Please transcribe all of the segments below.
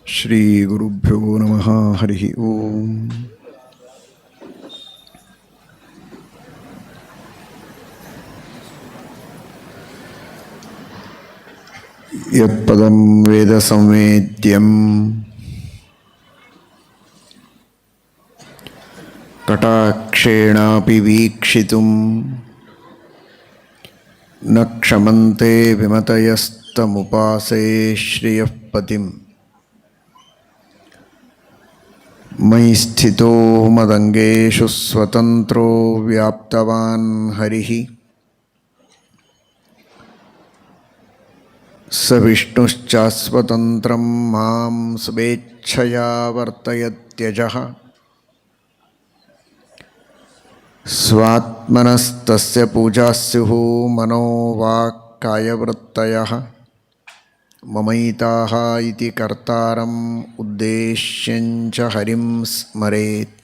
ಶ್ರೀ ಗುರುಭ್ಯೋ ನಮಃ. ಹರಿ ಓಂ. ಯತ್ಪದಂ ವೇದ ಸಂವೇದ್ಯಂ ಕಟಾಕ್ಷೇಣಾಪಿ ವೀಕ್ಷಿತುಂ ನ ಕ್ಷಮಂತೆ ವಿಮತಯಸ್ತಮುಪಾಸೇ ಶ್ರಿಯಃ ಪತಿಂ. ಮಯಿ ಸ್ಥಿತೋ ಮದಂಗೇಷು ಸ್ವತಂತ್ರೋ ವ್ಯಾಪ್ತವಾನ್ ಹರಿಃ ಸ ವಿಷ್ಣುಶ್ಚಾಸ್ವತಂತ್ರಂ ಮಾಂ ಸ್ವೇಚ್ಛಯಾ ವರ್ತಯತ್ಯಜಃ. ಸ್ವಾತ್ಮನಸ್ತಸ್ಯ ಪೂಜಾಸ್ಯುಃ ಮನೋ ವಾಕ್ ಕಾಯವೃತ್ತಯಃ. ಮಮೈತಾಃ ಇತಿ ಕರ್ತಾರಂ ಉದ್ದೇಶ್ಯಂಚ ಹರಿಂ ಸ್ಮರೇತ್.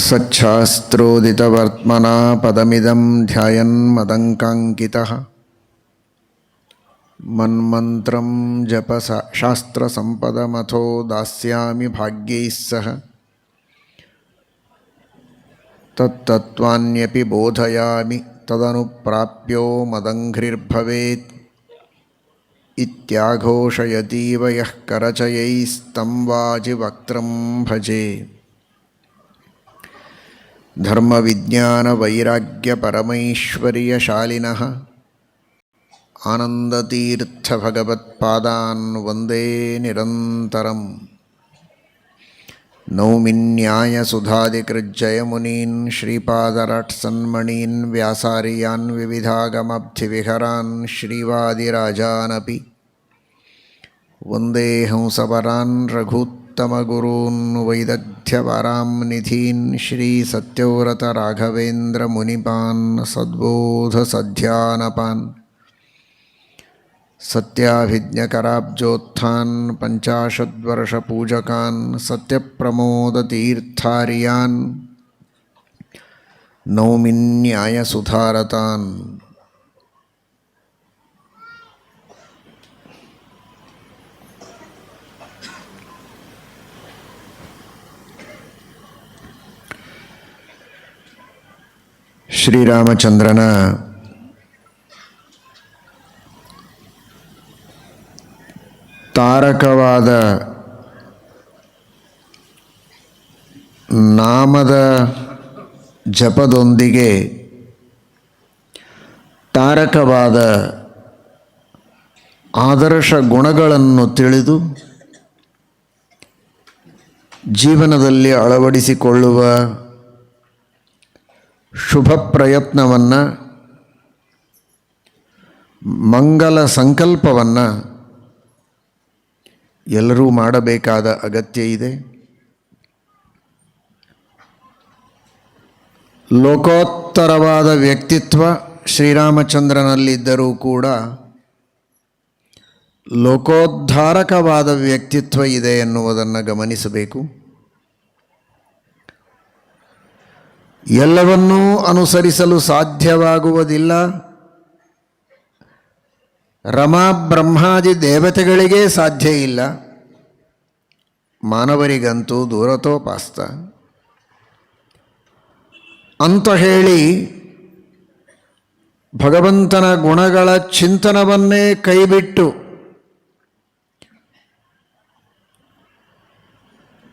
ಸಚ್ಛಾಸ್ತ್ರೋದಿತವರ್ತ್ಮನಾ ಪದಮಿದಂ ಧ್ಯಾಯನ್ ಮದಂಕಾಂಕಿತಃ. ಮನ್ಮಂತ್ರಂ ಜಪ ಶಾಸ್ತ್ರಸಂಪದಮಥೋ ದಾಸ್ಯಾಮಿ ಭಾಗ್ಯೈಃ ಸಹ. ತತ್ತತ್ವಾನ್ಯಪಿ ಬೋಧಯಾಮಿ ತದನುಪ್ರಾಪ್ಯೋ ಮದಂಘ್ರಿರ್ಭವೇತ್. ಇತ್ಯಾಘೋಷಯತೀವ ಯಃ ಕರಚಯೈಸ್तं ವಾಜಿವಕ್ತ್ರಂ ಭಜೆ. ಧರ್ಮವಿಜ್ಞಾನವೈರಾಗ್ಯಪರಮೈಶ್ವರ್ಯಶಾಲಿನಃ ಆನಂದತೀರ್ಥಭಗವತ್ಪಾದಾನ್ ವಂದೇ ನಿರಂತರಂ. ನೌಮಿನ್ಯಾಯಸುಧಾದಿಕೃಜ್ಜಯಮುನೀನ್ ಶ್ರೀಪಾದರಾಟ್ಸನ್ಮಣೀನ್ ವ್ಯಾಸಾರ್ಯಾನ್ ವಿವಿಧಾಗಮಬ್ಧಿವಿಹರಾನ್ ಶ್ರೀವಾದಿರಾಜಾನಪಿ. ವಂದೇ ಹಂಸವರಾನ್ ರಘೂತ್ತಮಗುರೂನ್ ವೈದಗ್ಧ್ಯವರಾಂ ನಿಧೀನ್ ಶ್ರೀಸತ್ಯವ್ರತ ರಾಘವೇಂದ್ರ ಮುನಿಪಾನ್ ಸದ್ಬೋಧಸಧ್ಯಾನಪಾನ್. ಸತ್ಯಾಭಿಜ್ಞಕರಾಬ್ಜೋತ್ಥಾನ್ ಪಂಚಾಶದ್ವರ್ಷಪೂಜಕಾನ್ ಸತ್ಯಪ್ರಮೋದತೀರ್ಥಾರ್ಯಾನ್ ನೌಮಿನ್ಯಾಯಸುಧಾರತಾನ್. ಶ್ರೀರಾಮಚಂದ್ರನ ತಾರಕವಾದ ನಾಮದ ಜಪದೊಂದಿಗೆ ತಾರಕವಾದ ಆದರ್ಶ ಗುಣಗಳನ್ನು ತಿಳಿದು ಜೀವನದಲ್ಲಿ ಅಳವಡಿಸಿಕೊಳ್ಳುವ ಶುಭ ಪ್ರಯತ್ನವನ್ನು, ಮಂಗಲ ಸಂಕಲ್ಪವನ್ನು ಎಲ್ಲರೂ ಮಾಡಬೇಕಾದ ಅಗತ್ಯ ಇದೆ. ಲೋಕೋತ್ತರವಾದ ವ್ಯಕ್ತಿತ್ವ ಶ್ರೀರಾಮಚಂದ್ರನಲ್ಲಿದ್ದರೂ ಕೂಡ ಲೋಕೋದ್ಧಾರಕವಾದ ವ್ಯಕ್ತಿತ್ವ ಇದೆ ಎನ್ನುವುದನ್ನು ಗಮನಿಸಬೇಕು. ಎಲ್ಲವನ್ನೂ ಅನುಸರಿಸಲು ಸಾಧ್ಯವಾಗುವುದಿಲ್ಲ. ರಮಾ ಬ್ರಹ್ಮಾದಿ ದೇವತೆಗಳಿಗೇ ಸಾಧ್ಯ ಇಲ್ಲ, ಮಾನವರಿಗಂತೂ ದೂರತೋಪಾಸ್ತ ಅಂತ ಹೇಳಿ ಭಗವಂತನ ಗುಣಗಳ ಚಿಂತನವನ್ನೇ ಕೈಬಿಟ್ಟು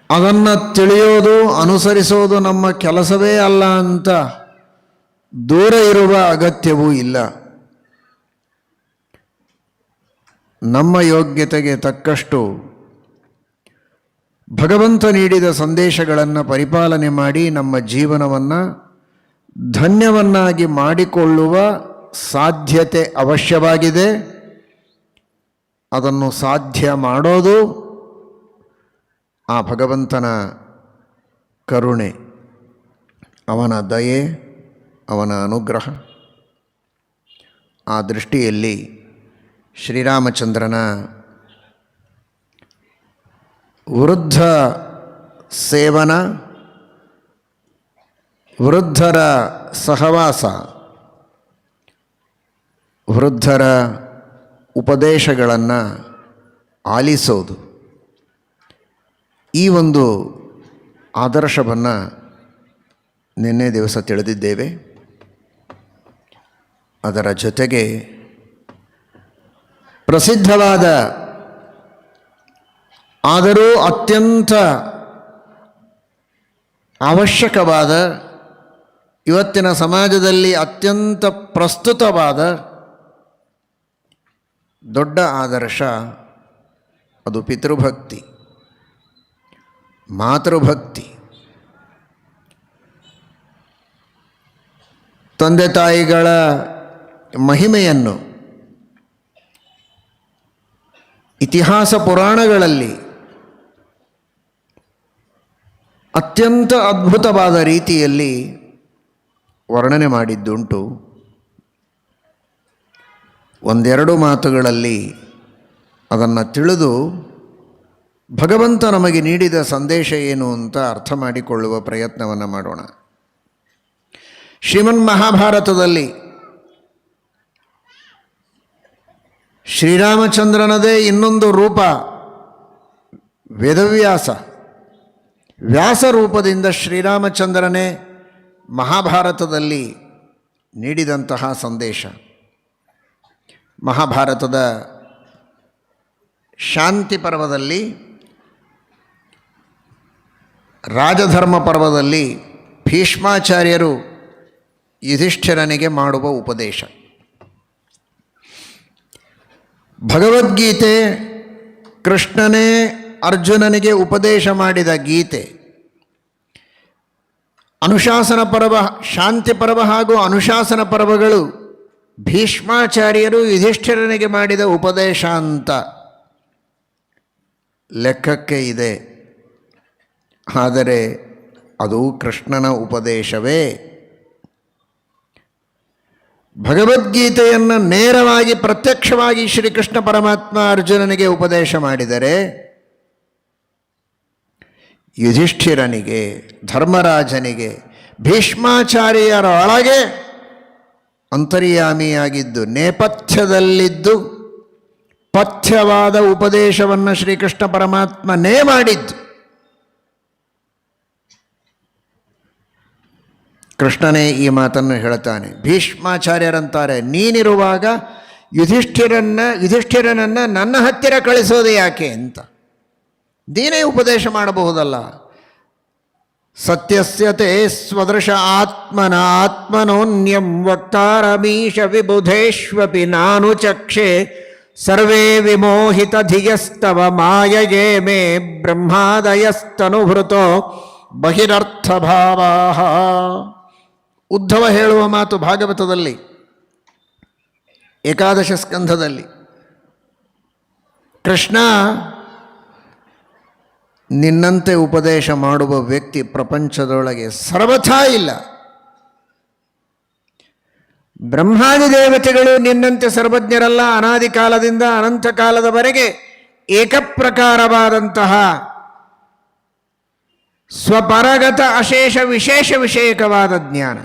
ಅದನ್ನು ತಿಳಿಯೋದು, ಅನುಸರಿಸೋದು ನಮ್ಮ ಕೆಲಸವೇ ಅಲ್ಲ ಅಂತ ದೂರ ಇರುವ ಅಗತ್ಯವೂ ಇಲ್ಲ. ನಮ್ಮ ಯೋಗ್ಯತೆಗೆ ತಕ್ಕಷ್ಟು ಭಗವಂತ ನೀಡಿದ ಸಂದೇಶಗಳನ್ನು ಪರಿಪಾಲನೆ ಮಾಡಿ ನಮ್ಮ ಜೀವನವನ್ನು ಧನ್ಯವನ್ನಾಗಿ ಮಾಡಿಕೊಳ್ಳುವ ಸಾಧ್ಯತೆ ಅವಶ್ಯವಾಗಿದೆ. ಅದನ್ನು ಸಾಧ್ಯ ಮಾಡೋದು ಆ ಭಗವಂತನ ಕರುಣೆ, ಅವನ ದಯೆ, ಅವನ ಅನುಗ್ರಹ. ಆ ದೃಷ್ಟಿಯಲ್ಲಿ ಶ್ರೀರಾಮಚಂದ್ರನ ವೃದ್ಧ ಸೇವನ, ವೃದ್ಧರ ಸಹವಾಸ, ವೃದ್ಧರ ಉಪದೇಶಗಳನ್ನು ಆಲಿಸೋದು, ಈ ಒಂದು ಆದರ್ಶವನ್ನು ನಿನ್ನೆ ದಿವಸ ತಿಳಿದಿದ್ದೇವೆ. ಅದರ ಜೊತೆಗೆ ಪ್ರಸಿದ್ಧವಾದ ಆದರೂ ಅತ್ಯಂತ ಅವಶ್ಯಕವಾದ, ಇವತ್ತಿನ ಸಮಾಜದಲ್ಲಿ ಅತ್ಯಂತ ಪ್ರಸ್ತುತವಾದ ದೊಡ್ಡ ಆದರ್ಶ ಅದು ಪಿತೃಭಕ್ತಿ, ಮಾತೃಭಕ್ತಿ. ತಂದೆ ತಾಯಿಗಳ ಮಹಿಮೆಯನ್ನು ಇತಿಹಾಸ ಪುರಾಣಗಳಲ್ಲಿ ಅತ್ಯಂತ ಅದ್ಭುತವಾದ ರೀತಿಯಲ್ಲಿ ವರ್ಣನೆ ಮಾಡಿದ್ದುಂಟು. ಒಂದೆರಡು ಮಾತುಗಳಲ್ಲಿ ಅದನ್ನು ತಿಳಿದು ಭಗವಂತ ನಮಗೆ ನೀಡಿದ ಸಂದೇಶ ಏನು ಅಂತ ಅರ್ಥ ಮಾಡಿಕೊಳ್ಳುವ ಪ್ರಯತ್ನವನ್ನು ಮಾಡೋಣ. ಶ್ರೀಮನ್ ಮಹಾಭಾರತದಲ್ಲಿ ಶ್ರೀರಾಮಚಂದ್ರನದೇ ಇನ್ನೊಂದು ರೂಪ ವೇದವ್ಯಾಸ. ವ್ಯಾಸ ರೂಪದಿಂದ ಶ್ರೀರಾಮಚಂದ್ರನೇ ಮಹಾಭಾರತದಲ್ಲಿ ನೀಡಿದಂತಹ ಸಂದೇಶ. ಮಹಾಭಾರತದ ಶಾಂತಿ ಪರ್ವದಲ್ಲಿ, ರಾಜಧರ್ಮ ಪರ್ವದಲ್ಲಿ ಭೀಷ್ಮಾಚಾರ್ಯರು ಯುಧಿಷ್ಠಿರನಿಗೆ ಮಾಡುವ ಉಪದೇಶ. ಭಗವದ್ಗೀತೆ ಕೃಷ್ಣನೇ ಅರ್ಜುನನಿಗೆ ಉಪದೇಶ ಮಾಡಿದ ಗೀತೆ. ಅನುಶಾಸನ ಪರ್ವ, ಶಾಂತಿ ಪರ್ವ ಹಾಗೂ ಅನುಶಾಸನ ಪರ್ವಗಳು ಭೀಷ್ಮಾಚಾರ್ಯರು ಯುಧಿಷ್ಠಿರನಿಗೆ ಮಾಡಿದ ಉಪದೇಶ ಅಂತ ಲೆಕ್ಕಕ್ಕೆ ಇದೆ. ಆದರೆ ಅದು ಕೃಷ್ಣನ ಉಪದೇಶವೇ. ಭಗವದ್ಗೀತೆಯನ್ನು ನೇರವಾಗಿ ಪ್ರತ್ಯಕ್ಷವಾಗಿ ಶ್ರೀಕೃಷ್ಣ ಪರಮಾತ್ಮ ಅರ್ಜುನನಿಗೆ ಉಪದೇಶ ಮಾಡಿದರೆ, ಯುಧಿಷ್ಠಿರನಿಗೆ, ಧರ್ಮರಾಜನಿಗೆ, ಭೀಷ್ಮಾಚಾರ್ಯರೊಳಗೆ ಅಂತರ್ಯಾಮಿಯಾಗಿದ್ದು ನೇಪಥ್ಯದಲ್ಲಿದ್ದು ಪಥ್ಯವಾದ ಉಪದೇಶವನ್ನು ಶ್ರೀಕೃಷ್ಣ ಪರಮಾತ್ಮನೇ ಮಾಡಿದ್ದು. ಕೃಷ್ಣನೇ ಈ ಮಾತನ್ನು ಹೇಳ್ತಾನೆ. ಭೀಷ್ಮಾಚಾರ್ಯರಂತಾರೆ, ನೀನಿರುವಾಗ ಯುಧಿಷ್ಠಿರನನ್ನು ನನ್ನ ಹತ್ತಿರ ಕಳಿಸೋದು ಯಾಕೆ ಅಂತ ನೀನೇ ಉಪದೇಶ ಮಾಡಬಹುದಲ್ಲ. ಸತ್ಯಸ್ಯತೆ ಸ್ವದೃಶ ಆತ್ಮನ ಆತ್ಮನೋನ್ಯಂ ವಕ್ತಾರಮೀಶ ವಿಬುಧೇಶ್ವಪಿ ನಾನು ಚಕ್ಷೆ ಸರ್ವೇ ವಿಮೋಹಿತ ಧಿಯಸ್ತವ ಮಾಯಯೇ ಮೇ ಬ್ರಹ್ಮಾದಯಸ್ತನುಭೃತೋ ಬಹಿರರ್ಥಭಾವಾಃ. ಉದ್ಧವ ಹೇಳುವ ಮಾತು ಭಾಗವತದಲ್ಲಿ ಏಕಾದಶ ಸ್ಕಂಧದಲ್ಲಿ. ಕೃಷ್ಣ, ನಿನ್ನಂತೆ ಉಪದೇಶ ಮಾಡುವ ವ್ಯಕ್ತಿ ಪ್ರಪಂಚದೊಳಗೆ ಸರ್ವಥಾ ಇಲ್ಲ. ಬ್ರಹ್ಮಾದಿ ದೇವತೆಗಳು ನಿನ್ನಂತೆ ಸರ್ವಜ್ಞರಲ್ಲ. ಅನಾದಿ ಕಾಲದಿಂದ ಅನಂತ ಕಾಲದವರೆಗೆ ಏಕಪ್ರಕಾರವಾದಂತಹ ಸ್ವಪರಗತ ಅಶೇಷ ವಿಶೇಷ ವಿಷಯಕವಾದ ಜ್ಞಾನ.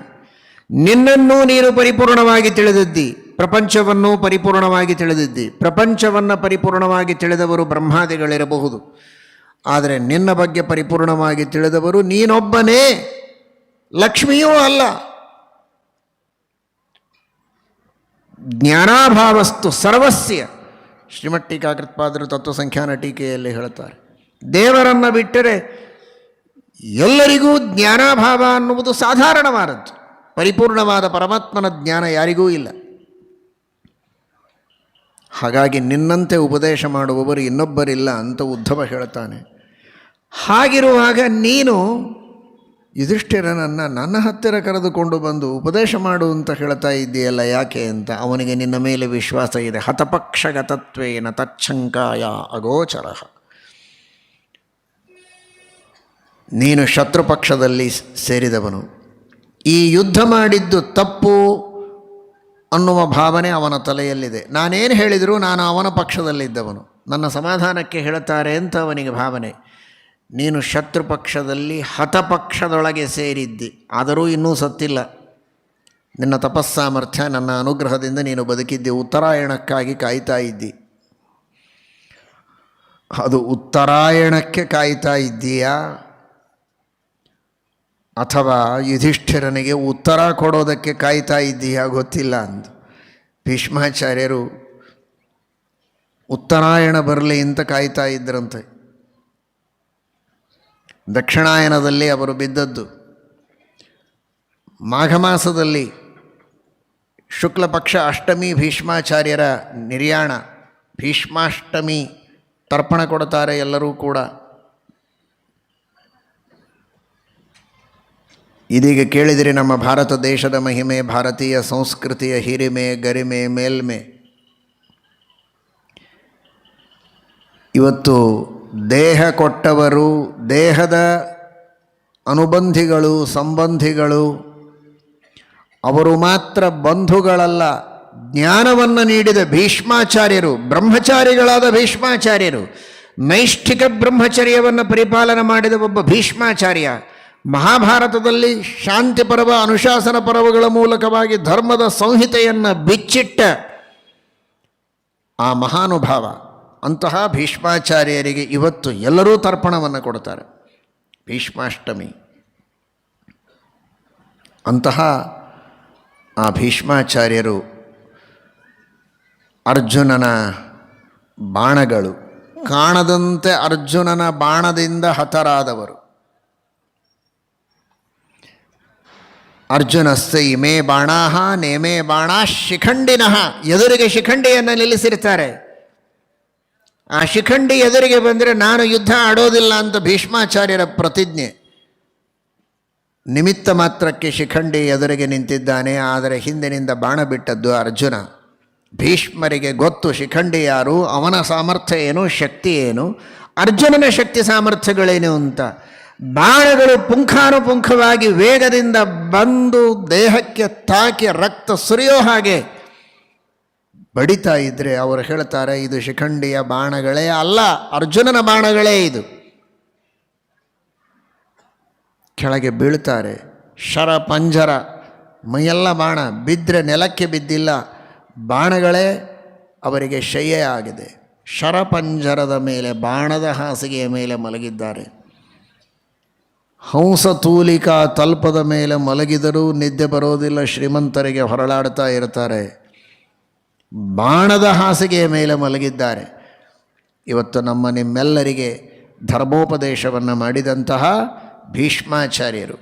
ನಿನ್ನನ್ನು ನೀನು ಪರಿಪೂರ್ಣವಾಗಿ ತಿಳಿದಿದ್ದಿ, ಪ್ರಪಂಚವನ್ನು ಪರಿಪೂರ್ಣವಾಗಿ ತಿಳಿದಿದ್ದಿ. ಪ್ರಪಂಚವನ್ನು ಪರಿಪೂರ್ಣವಾಗಿ ತಿಳಿದವರು ಬ್ರಹ್ಮಾದಿಗಳಿರಬಹುದು, ಆದರೆ ನಿನ್ನ ಬಗ್ಗೆ ಪರಿಪೂರ್ಣವಾಗಿ ತಿಳಿದವರು ನೀನೊಬ್ಬನೇ, ಲಕ್ಷ್ಮಿಯೂ ಅಲ್ಲ. ಜ್ಞಾನಾಭಾವಸ್ತು ಸರ್ವಸ್ಯ. ಶ್ರೀಮಠ್ಟೀಕಾಕೃತ್ಪಾದರು ತತ್ವಸಂಖ್ಯಾನ ಟೀಕೆಯಲ್ಲಿ ಹೇಳ್ತಾರೆ, ದೇವರನ್ನು ಬಿಟ್ಟರೆ ಎಲ್ಲರಿಗೂ ಜ್ಞಾನಾಭಾವ ಅನ್ನುವುದು ಸಾಧಾರಣವಾದದ್ದು. ಪರಿಪೂರ್ಣವಾದ ಪರಮಾತ್ಮನ ಜ್ಞಾನ ಯಾರಿಗೂ ಇಲ್ಲ. ಹಾಗಾಗಿ ನಿನ್ನಂತೆ ಉಪದೇಶ ಮಾಡುವವರು ಇನ್ನೊಬ್ಬರಿಲ್ಲ ಅಂತ ಉದ್ಧವ ಹೇಳ್ತಾನೆ. ಹಾಗಿರುವಾಗ ನೀನು ಯುಧಿಷ್ಠಿರನನ್ನು ನನ್ನ ಹತ್ತಿರ ಕರೆದುಕೊಂಡು ಬಂದು ಉಪದೇಶ ಮಾಡು ಅಂತ ಹೇಳ್ತಾ ಇದ್ದೀಯಲ್ಲ, ಯಾಕೆ ಅಂತ. ಅವನಿಗೆ ನಿನ್ನ ಮೇಲೆ ವಿಶ್ವಾಸ ಇದೆ. ಹತಪಕ್ಷಗತತ್ವೇನ ತಚ್ಛಂಕಾಯ ಅಗೋಚರ. ನೀನು ಶತ್ರುಪಕ್ಷದಲ್ಲಿ ಸೇರಿದವನು. ಈ ಯುದ್ಧ ಮಾಡಿದ್ದು ತಪ್ಪು ಅನ್ನುವ ಭಾವನೆ ಅವನ ತಲೆಯಲ್ಲಿದೆ. ನಾನೇನು ಹೇಳಿದರೂ ನಾನು ಅವನ ಪಕ್ಷದಲ್ಲಿದ್ದವನು, ನನ್ನ ಸಮಾಧಾನಕ್ಕೆ ಹೇಳ್ತಾರೆ ಅಂತ ಅವನಿಗೆ ಭಾವನೆ. ನೀನು ಶತ್ರುಪಕ್ಷದಲ್ಲಿ ಹತಪಕ್ಷದೊಳಗೆ ಸೇರಿದ್ದಿ, ಆದರೂ ಇನ್ನೂ ಸತ್ತಿಲ್ಲ. ನಿನ್ನ ತಪಸ್ಸಾಮರ್ಥ್ಯ, ನನ್ನ ಅನುಗ್ರಹದಿಂದ ನೀನು ಬದುಕಿದ್ದಿ. ಉತ್ತರಾಯಣಕ್ಕಾಗಿ ಕಾಯ್ತಾ ಇದ್ದಿ. ಅದು ಉತ್ತರಾಯಣಕ್ಕೆ ಕಾಯ್ತಾ ಇದ್ದೀಯಾ ಅಥವಾ ಯುಧಿಷ್ಠಿರನಿಗೆ ಉತ್ತರ ಕೊಡೋದಕ್ಕೆ ಕಾಯ್ತಾ ಇದ್ದೀಯಾ ಗೊತ್ತಿಲ್ಲ ಅಂದು ಭೀಷ್ಮಾಚಾರ್ಯರು ಉತ್ತರಾಯಣ ಬರಲಿ ಅಂತ ಕಾಯ್ತಾ ಇದ್ದರಂತೆ. ದಕ್ಷಿಣಾಯನದಲ್ಲಿ ಅವರು ಬಿದ್ದದ್ದು. ಮಾಘ ಮಾಸದಲ್ಲಿ ಶುಕ್ಲಪಕ್ಷ ಅಷ್ಟಮಿ ಭೀಷ್ಮಾಚಾರ್ಯರ ನಿರ್ಯಾಣ, ಭೀಷ್ಮಾಷ್ಟಮಿ ತರ್ಪಣ ಕೊಡ್ತಾರೆ ಎಲ್ಲರೂ ಕೂಡ. ಇದೀಗ ಕೇಳಿದರೆ ನಮ್ಮ ಭಾರತ ದೇಶದ ಮಹಿಮೆ, ಭಾರತೀಯ ಸಂಸ್ಕೃತಿಯ ಹಿರಿಮೆ, ಗರಿಮೆ, ಮೇಲ್ಮೆ. ಇವತ್ತು ದೇಹ ಕೊಟ್ಟವರು, ದೇಹದ ಅನುಬಂಧಿಗಳು, ಸಂಬಂಧಿಗಳು, ಅವರು ಮಾತ್ರ ಬಂಧುಗಳಲ್ಲ. ಜ್ಞಾನವನ್ನು ನೀಡಿದ ಭೀಷ್ಮಾಚಾರ್ಯರು, ಬ್ರಹ್ಮಚಾರಿಗಳಾದ ಭೀಷ್ಮಾಚಾರ್ಯರು, ನೈಷ್ಠಿಕ ಬ್ರಹ್ಮಚರ್ಯವನ್ನು ಪರಿಪಾಲನೆ ಮಾಡಿದ ಒಬ್ಬ ಭೀಷ್ಮಾಚಾರ್ಯ, ಮಹಾಭಾರತದಲ್ಲಿ ಶಾಂತಿ ಪರ್ವ, ಅನುಶಾಸನ ಪರ್ವಗಳ ಮೂಲಕವಾಗಿ ಧರ್ಮದ ಸಂಹಿತೆಯನ್ನು ಬಿಚ್ಚಿಟ್ಟ ಆ ಮಹಾನುಭಾವ. ಅಂತಹ ಭೀಷ್ಮಾಚಾರ್ಯರಿಗೆ ಇವತ್ತು ಎಲ್ಲರೂ ತರ್ಪಣವನ್ನು ಕೊಡ್ತಾರೆ, ಭೀಷ್ಮಾಷ್ಟಮಿ. ಅಂತಹ ಆ ಭೀಷ್ಮಾಚಾರ್ಯರು ಅರ್ಜುನನ ಬಾಣಗಳು ಕಾಣದಂತೆ ಅರ್ಜುನನ ಬಾಣದಿಂದ ಹತರಾದವರು. ಅರ್ಜುನಸ್ಯ ಇಮೇ ಬಾಣಾಹ ನೇಮೇ ಬಾಣಾ ಶಿಖಂಡಿನಃ. ಎದುರಿಗೆ ಶಿಖಂಡಿಯನ್ನು ನಿಲ್ಲಿಸಿರ್ತಾರೆ. ಆ ಶಿಖಂಡಿ ಎದುರಿಗೆ ಬಂದರೆ ನಾನು ಯುದ್ಧ ಆಡೋದಿಲ್ಲ ಅಂತ ಭೀಷ್ಮಾಚಾರ್ಯರ ಪ್ರತಿಜ್ಞೆ. ನಿಮಿತ್ತ ಮಾತ್ರಕ್ಕೆ ಶಿಖಂಡಿ ಎದುರಿಗೆ ನಿಂತಿದ್ದಾನೆ, ಆದರೆ ಹಿಂದಿನಿಂದ ಬಾಣ ಬಿಟ್ಟದ್ದು ಅರ್ಜುನ. ಭೀಷ್ಮರಿಗೆ ಗೊತ್ತು ಶಿಖಂಡಿ ಯಾರು, ಅವನ ಸಾಮರ್ಥ್ಯ ಏನು, ಶಕ್ತಿ ಏನು, ಅರ್ಜುನನ ಶಕ್ತಿ ಸಾಮರ್ಥ್ಯಗಳೇನು ಅಂತ. ಬಾಣಗಳು ಪುಂಖಾನುಪುಂಖವಾಗಿ ವೇಗದಿಂದ ಬಂದು ದೇಹಕ್ಕೆ ತಾಕಿ ರಕ್ತ ಸುರಿಯೋ ಹಾಗೆ ಬಡಿತಾ ಇದ್ದರೆ ಅವರು ಹೇಳ್ತಾರೆ, ಇದು ಶಿಖಂಡಿಯ ಬಾಣಗಳೇ ಅಲ್ಲ, ಅರ್ಜುನನ ಬಾಣಗಳೇ ಇದು. ಕೆಳಗೆ ಬೀಳ್ತಾರೆ. ಶರ ಪಂಜರ, ಮೈಯೆಲ್ಲ ಬಾಣ, ಬಿದ್ದರೆ ನೆಲಕ್ಕೆ ಬಿದ್ದಿಲ್ಲ, ಬಾಣಗಳೇ ಅವರಿಗೆ ಶಯ್ಯ ಆಗಿದೆ. ಶರಪಂಜರದ ಮೇಲೆ, ಬಾಣದ ಹಾಸಿಗೆಯ ಮೇಲೆ ಮಲಗಿದ್ದಾರೆ. ಹಂಸತೂಲಿಕಾ ತಲ್ಪದ ಮೇಲೆ ಮಲಗಿದರೂ ನಿದ್ದೆ ಬರೋದಿಲ್ಲ ಶ್ರೀಮಂತರಿಗೆ, ಹೊರಳಾಡ್ತಾ ಇರ್ತಾರೆ. ಬಾಣದ ಹಾಸಿಗೆಯ ಮೇಲೆ ಮಲಗಿದ್ದಾರೆ. ಇವತ್ತು ನಿಮ್ಮೆಲ್ಲರಿಗೆ ಧರ್ಮೋಪದೇಶವನ್ನು ಮಾಡಿದಂತಹ ಭೀಷ್ಮಾಚಾರ್ಯರು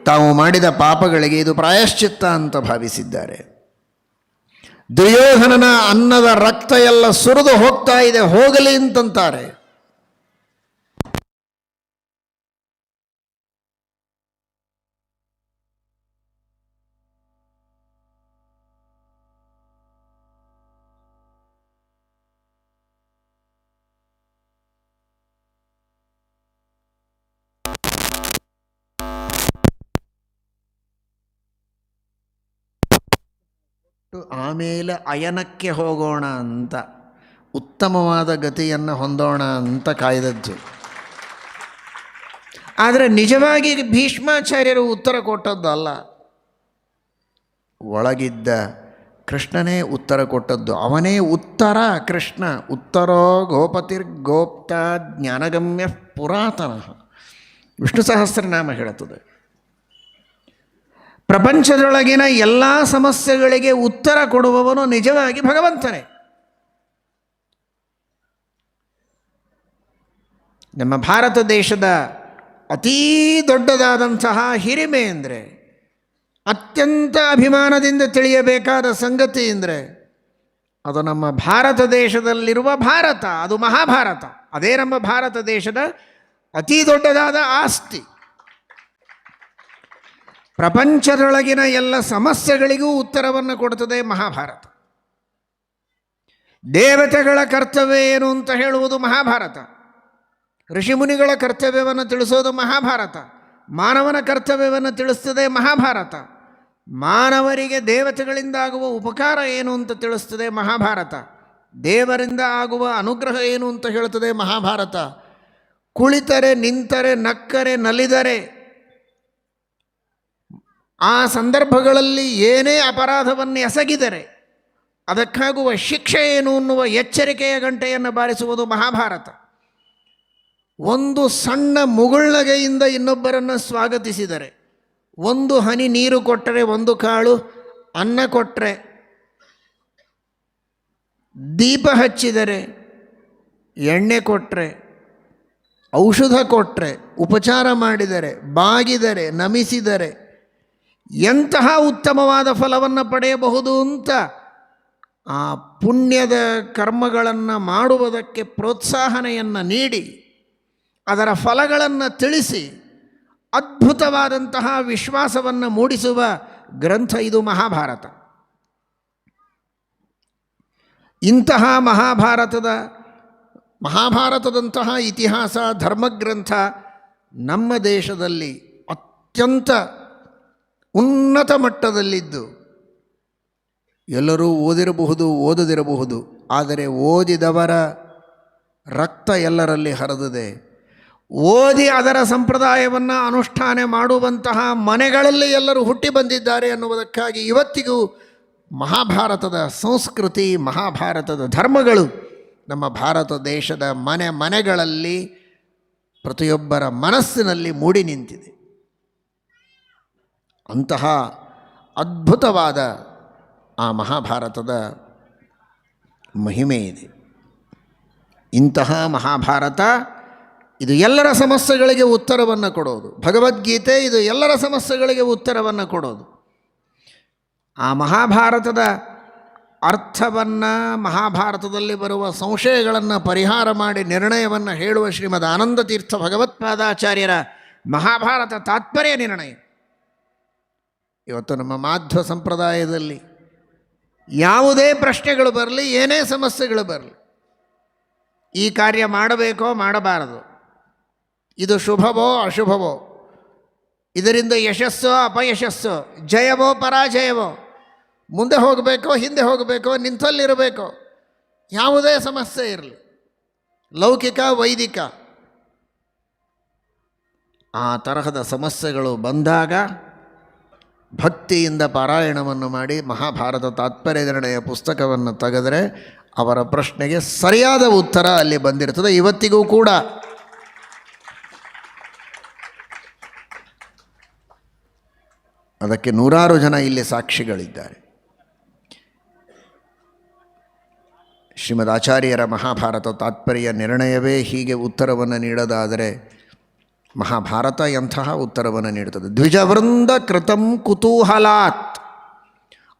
ತಾವು ಮಾಡಿದ ಪಾಪಗಳಿಗೆ ಇದು ಪ್ರಾಯಶ್ಚಿತ್ತ ಅಂತ ಭಾವಿಸಿದ್ದಾರೆ. ದುರ್ಯೋಧನನ ಅನ್ನದ ರಕ್ತ ಎಲ್ಲ ಸುರಿದು ಹೋಗ್ತಾ ಇದೆ, ಹೋಗಲಿ ಅಂತಂತಾರೆ. ಆಮೇಲೆ ಅಯನಕ್ಕೆ ಹೋಗೋಣ ಅಂತ, ಉತ್ತಮವಾದ ಗತಿಯನ್ನು ಹೊಂದೋಣ ಅಂತ ಕಾಯ್ದದ್ದು. ಆದರೆ ನಿಜವಾಗಿ ಭೀಷ್ಮಾಚಾರ್ಯರು ಉತ್ತರ ಕೊಟ್ಟದ್ದು ಅಲ್ಲ, ಒಳಗಿದ್ದ ಕೃಷ್ಣನೇ ಉತ್ತರ ಕೊಟ್ಟದ್ದು. ಅವನೇ ಉತ್ತರ ಕೃಷ್ಣ. ಉತ್ತರೋ ಗೋಪತಿರ್ಗೋಪ್ತ ಜ್ಞಾನಗಮ್ಯ ಪುರಾತನ, ವಿಷ್ಣು ಸಹಸ್ರನಾಮ ಹೇಳುತ್ತದೆ. ಪ್ರಪಂಚದೊಳಗಿನ ಎಲ್ಲ ಸಮಸ್ಯೆಗಳಿಗೆ ಉತ್ತರ ಕೊಡುವವನು ನಿಜವಾಗಿ ಭಗವಂತನೇ. ನಮ್ಮ ಭಾರತ ದೇಶದ ಅತೀ ದೊಡ್ಡದಾದಂತಹ ಹಿರಿಮೆ ಅಂದರೆ, ಅತ್ಯಂತ ಅಭಿಮಾನದಿಂದ ತಿಳಿಯಬೇಕಾದ ಸಂಗತಿ ಅಂದರೆ, ಅದು ನಮ್ಮ ಭಾರತ ದೇಶದಲ್ಲಿರುವ ಭಾರತ, ಅದು ಮಹಾಭಾರತ. ಅದೇ ನಮ್ಮ ಭಾರತ ದೇಶದ ಅತೀ ದೊಡ್ಡದಾದ ಆಸ್ತಿ. ಪ್ರಪಂಚದೊಳಗಿನ ಎಲ್ಲ ಸಮಸ್ಯೆಗಳಿಗೂ ಉತ್ತರವನ್ನು ಕೊಡುತ್ತದೆ ಮಹಾಭಾರತ. ದೇವತೆಗಳ ಕರ್ತವ್ಯ ಏನು ಅಂತ ಹೇಳುವುದು ಮಹಾಭಾರತ. ಋಷಿಮುನಿಗಳ ಕರ್ತವ್ಯವನ್ನು ತಿಳಿಸೋದು ಮಹಾಭಾರತ. ಮಾನವನ ಕರ್ತವ್ಯವನ್ನು ತಿಳಿಸ್ತದೆ ಮಹಾಭಾರತ. ಮಾನವರಿಗೆ ದೇವತೆಗಳಿಂದಾಗುವ ಉಪಕಾರ ಏನು ಅಂತ ತಿಳಿಸ್ತದೆ ಮಹಾಭಾರತ. ದೇವರಿಂದ ಆಗುವ ಅನುಗ್ರಹ ಏನು ಅಂತ ಹೇಳ್ತದೆ ಮಹಾಭಾರತ. ಕುಳಿತರೆ, ನಿಂತರೆ, ನಕ್ಕರೆ, ನಲಿದರೆ, ಆ ಸಂದರ್ಭಗಳಲ್ಲಿ ಏನೇ ಅಪರಾಧವನ್ನು ಎಸಗಿದರೆ ಅದಕ್ಕಾಗುವ ಶಿಕ್ಷೆ ಏನು ಅನ್ನುವ ಎಚ್ಚರಿಕೆಯ ಗಂಟೆಯನ್ನು ಬಾರಿಸುವುದು ಮಹಾಭಾರತ. ಒಂದು ಸಣ್ಣ ಮುಗುಳ್ನಗೆಯಿಂದ ಇನ್ನೊಬ್ಬರನ್ನು ಸ್ವಾಗತಿಸಿದರೆ, ಒಂದು ಹನಿ ನೀರು ಕೊಟ್ಟರೆ, ಒಂದು ಕಾಳು ಅನ್ನ ಕೊಟ್ಟರೆ, ದೀಪ ಹಚ್ಚಿದರೆ, ಎಣ್ಣೆ ಕೊಟ್ಟರೆ, ಔಷಧ ಕೊಟ್ಟರೆ, ಉಪಚಾರ ಮಾಡಿದರೆ, ಬಾಗಿದರೆ, ನಮಿಸಿದರೆ ಎಂತಹ ಉತ್ತಮವಾದ ಫಲವನ್ನು ಪಡೆಯಬಹುದು ಅಂತ ಆ ಪುಣ್ಯದ ಕರ್ಮಗಳನ್ನು ಮಾಡುವುದಕ್ಕೆ ಪ್ರೋತ್ಸಾಹನೆಯನ್ನು ನೀಡಿ ಅದರ ಫಲಗಳನ್ನು ತಿಳಿಸಿ ಅದ್ಭುತವಾದಂತಹ ವಿಶ್ವಾಸವನ್ನು ಮೂಡಿಸುವ ಗ್ರಂಥ ಇದು ಮಹಾಭಾರತ. ಇಂತಹ ಮಹಾಭಾರತದಂತಹ ಇತಿಹಾಸ ಧರ್ಮಗ್ರಂಥ ನಮ್ಮ ದೇಶದಲ್ಲಿ ಅತ್ಯಂತ ಉನ್ನತ ಮಟ್ಟದಲ್ಲಿದ್ದು ಎಲ್ಲರೂ ಓದಿರಬಹುದು, ಓದದಿರಬಹುದು, ಆದರೆ ಓದಿದವರ ರಕ್ತ ಎಲ್ಲರಲ್ಲಿ ಹರಿದಿದೆ. ಓದಿ ಅದರ ಸಂಪ್ರದಾಯವನ್ನು ಅನುಷ್ಠಾನ ಮಾಡುವಂತಹ ಮನೆಗಳಲ್ಲಿ ಎಲ್ಲರೂ ಹುಟ್ಟಿ ಬಂದಿದ್ದಾರೆ ಅನ್ನುವುದಕ್ಕಾಗಿ ಇವತ್ತಿಗೂ ಮಹಾಭಾರತದ ಸಂಸ್ಕೃತಿ, ಮಹಾಭಾರತದ ಧರ್ಮಗಳು ನಮ್ಮ ಭಾರತ ದೇಶದ ಮನೆಗಳಲ್ಲಿ ಪ್ರತಿಯೊಬ್ಬರ ಮನಸ್ಸಿನಲ್ಲಿ ಮೂಡಿ ನಿಂತಿದೆ. ಅಂತಹ ಅದ್ಭುತವಾದ ಆ ಮಹಾಭಾರತದ ಮಹಿಮೆ ಇದೆ. ಇಂತಹ ಮಹಾಭಾರತ ಇದು ಎಲ್ಲರ ಸಮಸ್ಯೆಗಳಿಗೆ ಉತ್ತರವನ್ನು ಕೊಡೋದು. ಭಗವದ್ಗೀತೆ ಇದು ಎಲ್ಲರ ಸಮಸ್ಯೆಗಳಿಗೆ ಉತ್ತರವನ್ನು ಕೊಡೋದು. ಆ ಮಹಾಭಾರತದ ಅರ್ಥವನ್ನು, ಮಹಾಭಾರತದಲ್ಲಿ ಬರುವ ಸಂಶಯಗಳನ್ನು ಪರಿಹಾರ ಮಾಡಿ ನಿರ್ಣಯವನ್ನು ಹೇಳುವ ಶ್ರೀಮದ್ ಆನಂದ ತೀರ್ಥ ಭಗವತ್ಪಾದಾಚಾರ್ಯರ ಮಹಾಭಾರತ ತಾತ್ಪರ್ಯ ನಿರ್ಣಯ. ಇವತ್ತು ನಮ್ಮ ಮಾಧ್ವ ಸಂಪ್ರದಾಯದಲ್ಲಿ ಯಾವುದೇ ಪ್ರಶ್ನೆಗಳು ಬರಲಿ, ಏನೇ ಸಮಸ್ಯೆಗಳು ಬರಲಿ, ಈ ಕಾರ್ಯ ಮಾಡಬೇಕೋ ಮಾಡಬಾರದು, ಇದು ಶುಭವೋ ಅಶುಭವೋ, ಇದರಿಂದ ಯಶಸ್ಸೋ ಅಪಯಶಸ್ಸೋ, ಜಯವೋ ಪರಾಜಯವೋ, ಮುಂದೆ ಹೋಗಬೇಕೋ ಹಿಂದೆ ಹೋಗಬೇಕೋ, ನಿಂತಲ್ಲಿರಬೇಕೋ, ಯಾವುದೇ ಸಮಸ್ಯೆ ಇರಲಿ, ಲೌಕಿಕ ವೈದಿಕ, ಆ ತರಹದ ಸಮಸ್ಯೆಗಳು ಬಂದಾಗ ಭಕ್ತಿಯಿಂದ ಪಾರಾಯಣವನ್ನು ಮಾಡಿ ಮಹಾಭಾರತ ತಾತ್ಪರ್ಯ ನಿರ್ಣಯ ಪುಸ್ತಕವನ್ನು ತೆಗೆದರೆ ಅವರ ಪ್ರಶ್ನೆಗೆ ಸರಿಯಾದ ಉತ್ತರ ಅಲ್ಲಿ ಬಂದಿರ್ತದೆ. ಇವತ್ತಿಗೂ ಕೂಡ ಅದಕ್ಕೆ ನೂರಾರು ಜನ ಇಲ್ಲಿ ಸಾಕ್ಷಿಗಳಿದ್ದಾರೆ. ಶ್ರೀಮದ್ ಆಚಾರ್ಯರ ಮಹಾಭಾರತ ತಾತ್ಪರ್ಯ ನಿರ್ಣಯವೇ ಹೀಗೆ ಉತ್ತರವನ್ನು ನೀಡೋದಾದರೆ ಮಹಾಭಾರತ ಎಂತಹ ಉತ್ತರವನ್ನು ನೀಡುತ್ತದೆ. ದ್ವಿಜವೃಂದ ಕೃತಂ ಕುತೂಹಲಾತ್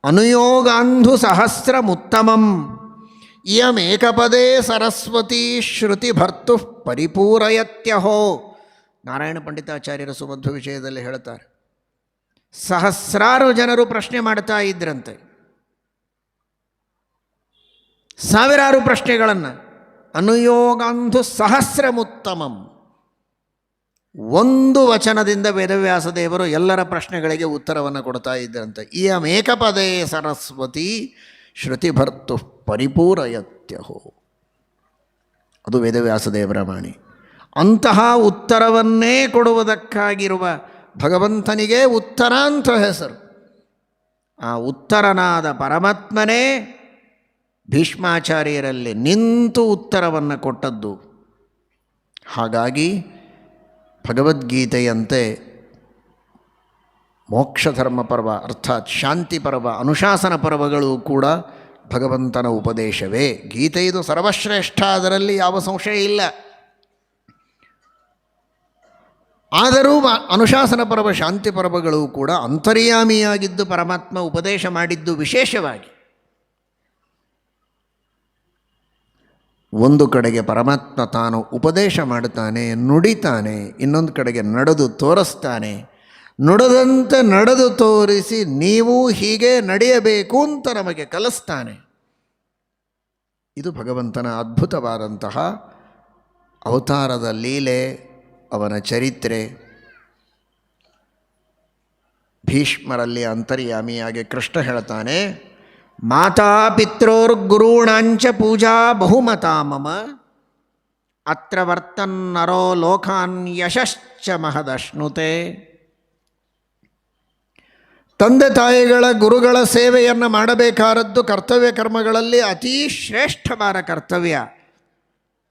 ಅನುಯೋಗಾಂಧು ಸಹಸ್ರಮುತ್ತಮಂ ಇಯಮೇಕಪದೇ ಸರಸ್ವತಿ ಶ್ರುತಿ ಭರ್ತು ಪರಿಪೂರಯತ್ಯಹೋ. ನಾರಾಯಣ ಪಂಡಿತಾಚಾರ್ಯರ ಸುಮಧ್ವ ವಿಷಯದಲ್ಲಿ ಹೇಳ್ತಾರೆ, ಸಹಸ್ರಾರು ಜನರು ಪ್ರಶ್ನೆ ಮಾಡ್ತಾ ಇದ್ರಂತೆ, ಸಾವಿರಾರು ಪ್ರಶ್ನೆಗಳನ್ನು. ಅನುಯೋಗಾಂಧು ಸಹಸ್ರಮುತ್ತಮಂ, ಒಂದು ವಚನದಿಂದ ವೇದವ್ಯಾಸ ದೇವರು ಎಲ್ಲರ ಪ್ರಶ್ನೆಗಳಿಗೆ ಉತ್ತರವನ್ನು ಕೊಡ್ತಾ ಇದ್ದಂತೆ. ಇಯಮೇಕಪದೇ ಸರಸ್ವತಿ ಶ್ರುತಿ ಭರ್ತು ಪರಿಪೂರಯತ್ಯಹೋ, ಅದು ವೇದವ್ಯಾಸ ದೇವರ ವಾಣಿ. ಅಂತಹ ಉತ್ತರವನ್ನೇ ಕೊಡುವುದಕ್ಕಾಗಿರುವ ಭಗವಂತನಿಗೆ ಉತ್ತರ ಅಂತ ಹೆಸರು. ಆ ಉತ್ತರನಾದ ಪರಮಾತ್ಮನೇ ಭೀಷ್ಮಾಚಾರ್ಯರಲ್ಲಿ ನಿಂತು ಉತ್ತರವನ್ನು ಕೊಟ್ಟದ್ದು. ಹಾಗಾಗಿ ಭಗವದ್ಗೀತೆಯಂತೆ ಮೋಕ್ಷಧರ್ಮ ಪರ್ವ ಅರ್ಥಾತ್ ಶಾಂತಿ ಪರ್ವ, ಅನುಶಾಸನ ಪರ್ವಗಳು ಕೂಡ ಭಗವಂತನ ಉಪದೇಶವೇ. ಗೀತೆ ಇದು ಸರ್ವಶ್ರೇಷ್ಠ, ಅದರಲ್ಲಿ ಯಾವ ಸಂಶಯ ಇಲ್ಲ. ಆದರೂ ಅನುಶಾಸನ ಪರ್ವ, ಶಾಂತಿ ಪರ್ವಗಳು ಕೂಡ ಅಂತರ್ಯಾಮಿಯಾಗಿದ್ದು ಪರಮಾತ್ಮ ಉಪದೇಶ ಮಾಡಿದ್ದು ವಿಶೇಷವಾಗಿ. ಒಂದು ಕಡೆಗೆ ಪರಮಾತ್ಮ ತಾನು ಉಪದೇಶ ಮಾಡುತ್ತಾನೆ, ನುಡಿತಾನೆ, ಇನ್ನೊಂದು ಕಡೆಗೆ ನಡೆದು ತೋರಿಸ್ತಾನೆ. ನುಡಿದಂತೆ ನಡೆದು ತೋರಿಸಿ ನೀವು ಹೀಗೆ ನಡೆಯಬೇಕು ಅಂತ ನಮಗೆ ಕಲಿಸ್ತಾನೆ. ಇದು ಭಗವಂತನ ಅದ್ಭುತವಾದಂತಹ ಅವತಾರದ ಲೀಲೆ, ಅವನ ಚರಿತ್ರೆ. ಭೀಷ್ಮರಲ್ಲಿ ಅಂತರ್ಯಾಮಿಯಾಗಿ ಕೃಷ್ಣ ಹೇಳ್ತಾನೆ, ಮಾತಾ ಪಿತ್ರೋರ್ಗುರುಣಾಂಚ ಪೂಜಾ ಬಹುಮತಾ ಮಮ ಅತ್ರ ವರ್ತನ್ನರೋ ಲೋಕಾನ್ ಯಶಶ್ಚ ಮಹದಶ್ನುತೆ. ತಂದೆ ತಾಯಿಗಳ ಗುರುಗಳ ಸೇವೆಯನ್ನು ಮಾಡಬೇಕಾದದ್ದು ಕರ್ತವ್ಯ ಕರ್ಮಗಳಲ್ಲಿ ಅತೀ ಶ್ರೇಷ್ಠವಾದ ಕರ್ತವ್ಯ.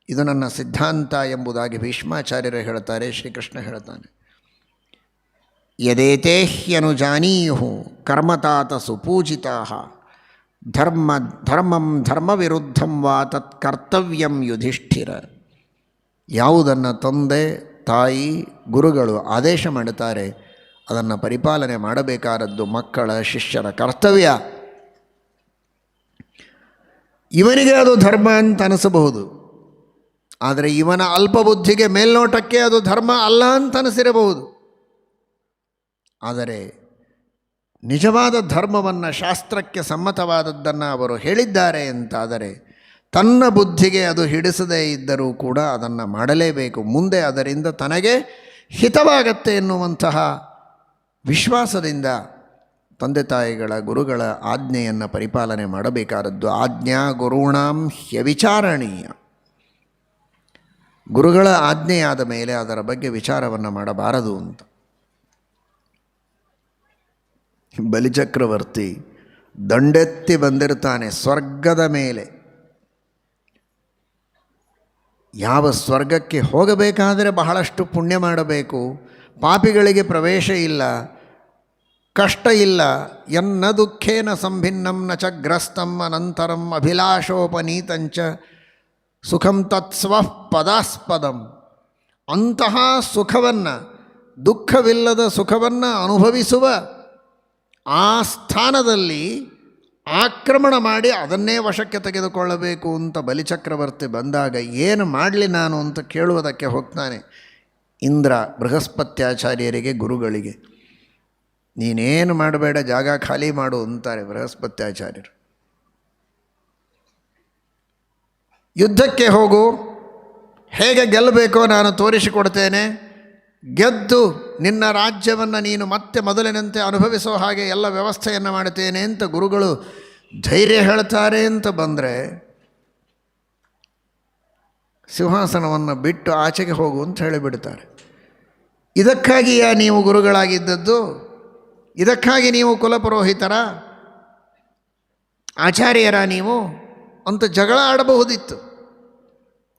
ಇದು ನನ್ನ ಸಿದ್ಧಾಂತ ಎಂಬುದಾಗಿ ಭೀಷ್ಮಾಚಾರ್ಯರು ಹೇಳ್ತಾರೆ, ಶ್ರೀಕೃಷ್ಣ ಹೇಳ್ತಾನೆ. ಯದೇತೇ ಹ್ಯನುಜಾನೀಯು ಕರ್ಮತಾತ ಸುಪೂಜಿತಾ ಧರ್ಮಂ ಧರ್ಮವಿರುದ್ಧಂ ವಾ ತತ್ ಕರ್ತವ್ಯಂ ಯುಧಿಷ್ಠಿರ. ಯಾವುದನ್ನು ತಂದೆ ತಾಯಿ ಗುರುಗಳು ಆದೇಶ ಮಾಡುತ್ತಾರೆ ಅದನ್ನು ಪರಿಪಾಲನೆ ಮಾಡಬೇಕಾದದ್ದು ಮಕ್ಕಳ ಶಿಷ್ಯರ ಕರ್ತವ್ಯ. ಇವನಿಗೆ ಅದು ಧರ್ಮ ಅಂತ ಅನಿಸಬಹುದು, ಆದರೆ ಇವನ ಅಲ್ಪಬುದ್ಧಿಗೆ ಮೇಲ್ನೋಟಕ್ಕೆ ಅದು ಧರ್ಮ ಅಲ್ಲ ಅಂತ ಅನಿಸಿರಬಹುದು. ಆದರೆ ನಿಜವಾದ ಧರ್ಮವನ್ನು, ಶಾಸ್ತ್ರಕ್ಕೆ ಸಮ್ಮತವಾದದ್ದನ್ನು ಅವರು ಹೇಳಿದ್ದಾರೆ ಅಂತಾದರೆ ತನ್ನ ಬುದ್ಧಿಗೆ ಅದು ಹಿಡಿಸದೇ ಇದ್ದರೂ ಕೂಡ ಅದನ್ನು ಮಾಡಲೇಬೇಕು. ಮುಂದೆ ಅದರಿಂದ ತನಗೆ ಹಿತವಾಗತ್ತೆ ಎನ್ನುವಂತಹ ವಿಶ್ವಾಸದಿಂದ ತಂದೆ ತಾಯಿಗಳ ಗುರುಗಳ ಆಜ್ಞೆಯನ್ನು ಪರಿಪಾಲನೆ ಮಾಡಬೇಕಾದದ್ದು. ಆಜ್ಞಾ ಗುರುಣಾಂ ಹ್ಯವಿಚಾರಣೀಯ. ಗುರುಗಳ ಆಜ್ಞೆಯಾದ ಮೇಲೆ ಅದರ ಬಗ್ಗೆ ವಿಚಾರವನ್ನು ಮಾಡಬಾರದು ಅಂತ. ಬಲಿಚಕ್ರವರ್ತಿ ದಂಡೆತ್ತಿ ಬಂದಿರ್ತಾನೆ ಸ್ವರ್ಗದ ಮೇಲೆ. ಯಾವ ಸ್ವರ್ಗಕ್ಕೆ ಹೋಗಬೇಕಾದರೆ ಬಹಳಷ್ಟು ಪುಣ್ಯ ಮಾಡಬೇಕು, ಪಾಪಿಗಳಿಗೆ ಪ್ರವೇಶ ಇಲ್ಲ, ಕಷ್ಟ ಇಲ್ಲ. ಎನ್ನ ದುಃಖೇನ ಸಂಭಿನ್ನಂ ನ ಚ ಗ್ರಸ್ತಂ ಅನಂತರಂ ಅಭಿಲಾಷೋಪನೀತಂಚ ಸುಖಂ ತತ್ಸ್ವಃ ಪದಾಸ್ಪದಂ. ಅಂತಹ ಸುಖವನ್ನು, ದುಃಖವಿಲ್ಲದ ಸುಖವನ್ನು ಅನುಭವಿಸುವ ಆ ಸ್ಥಾನದಲ್ಲಿ ಆಕ್ರಮಣ ಮಾಡಿ ಅದನ್ನೇ ವಶಕ್ಕೆ ತೆಗೆದುಕೊಳ್ಳಬೇಕು ಅಂತ ಬಲಿಚಕ್ರವರ್ತಿ ಬಂದಾಗ ಏನು ಮಾಡಲಿ ನಾನು ಅಂತ ಕೇಳುವುದಕ್ಕೆ ಹೋಗ್ತಾನೆ ಇಂದ್ರ ಬೃಹಸ್ಪತ್ಯಾಚಾರ್ಯರಿಗೆ, ಗುರುಗಳಿಗೆ. ನೀನೇನು ಮಾಡಬೇಡ, ಜಾಗ ಖಾಲಿ ಮಾಡು ಅಂತಾರೆ ಬೃಹಸ್ಪತ್ಯಾಚಾರ್ಯರು. ಯುದ್ಧಕ್ಕೆ ಹೋಗು, ಹೇಗೆ ಗೆಲ್ಲಬೇಕೋ ನಾನು ತೋರಿಸಿಕೊಡ್ತೇನೆ, ಗೆದ್ದು ನಿನ್ನ ರಾಜ್ಯವನ್ನು ನೀನು ಮತ್ತೆ ಮೊದಲಿನಂತೆ ಅನುಭವಿಸೋ ಹಾಗೆ ಎಲ್ಲ ವ್ಯವಸ್ಥೆಯನ್ನು ಮಾಡುತ್ತೇನೆ ಅಂತ ಗುರುಗಳು ಧೈರ್ಯ ಹೇಳ್ತಾರೆ ಅಂತ ಬಂದರೆ ಸಿಂಹಾಸನವನ್ನು ಬಿಟ್ಟು ಆಚೆಗೆ ಹೋಗು ಅಂತ ಹೇಳಿಬಿಡ್ತಾರೆ. ಇದಕ್ಕಾಗಿಯೇ ನೀವು ಗುರುಗಳಾಗಿದ್ದದ್ದು? ಇದಕ್ಕಾಗಿ ನೀವು ಕುಲಪುರೋಹಿತರ ಆಚಾರ್ಯರ ನೀವು ಅಂತ ಜಗಳ ಆಡಬಹುದಿತ್ತು,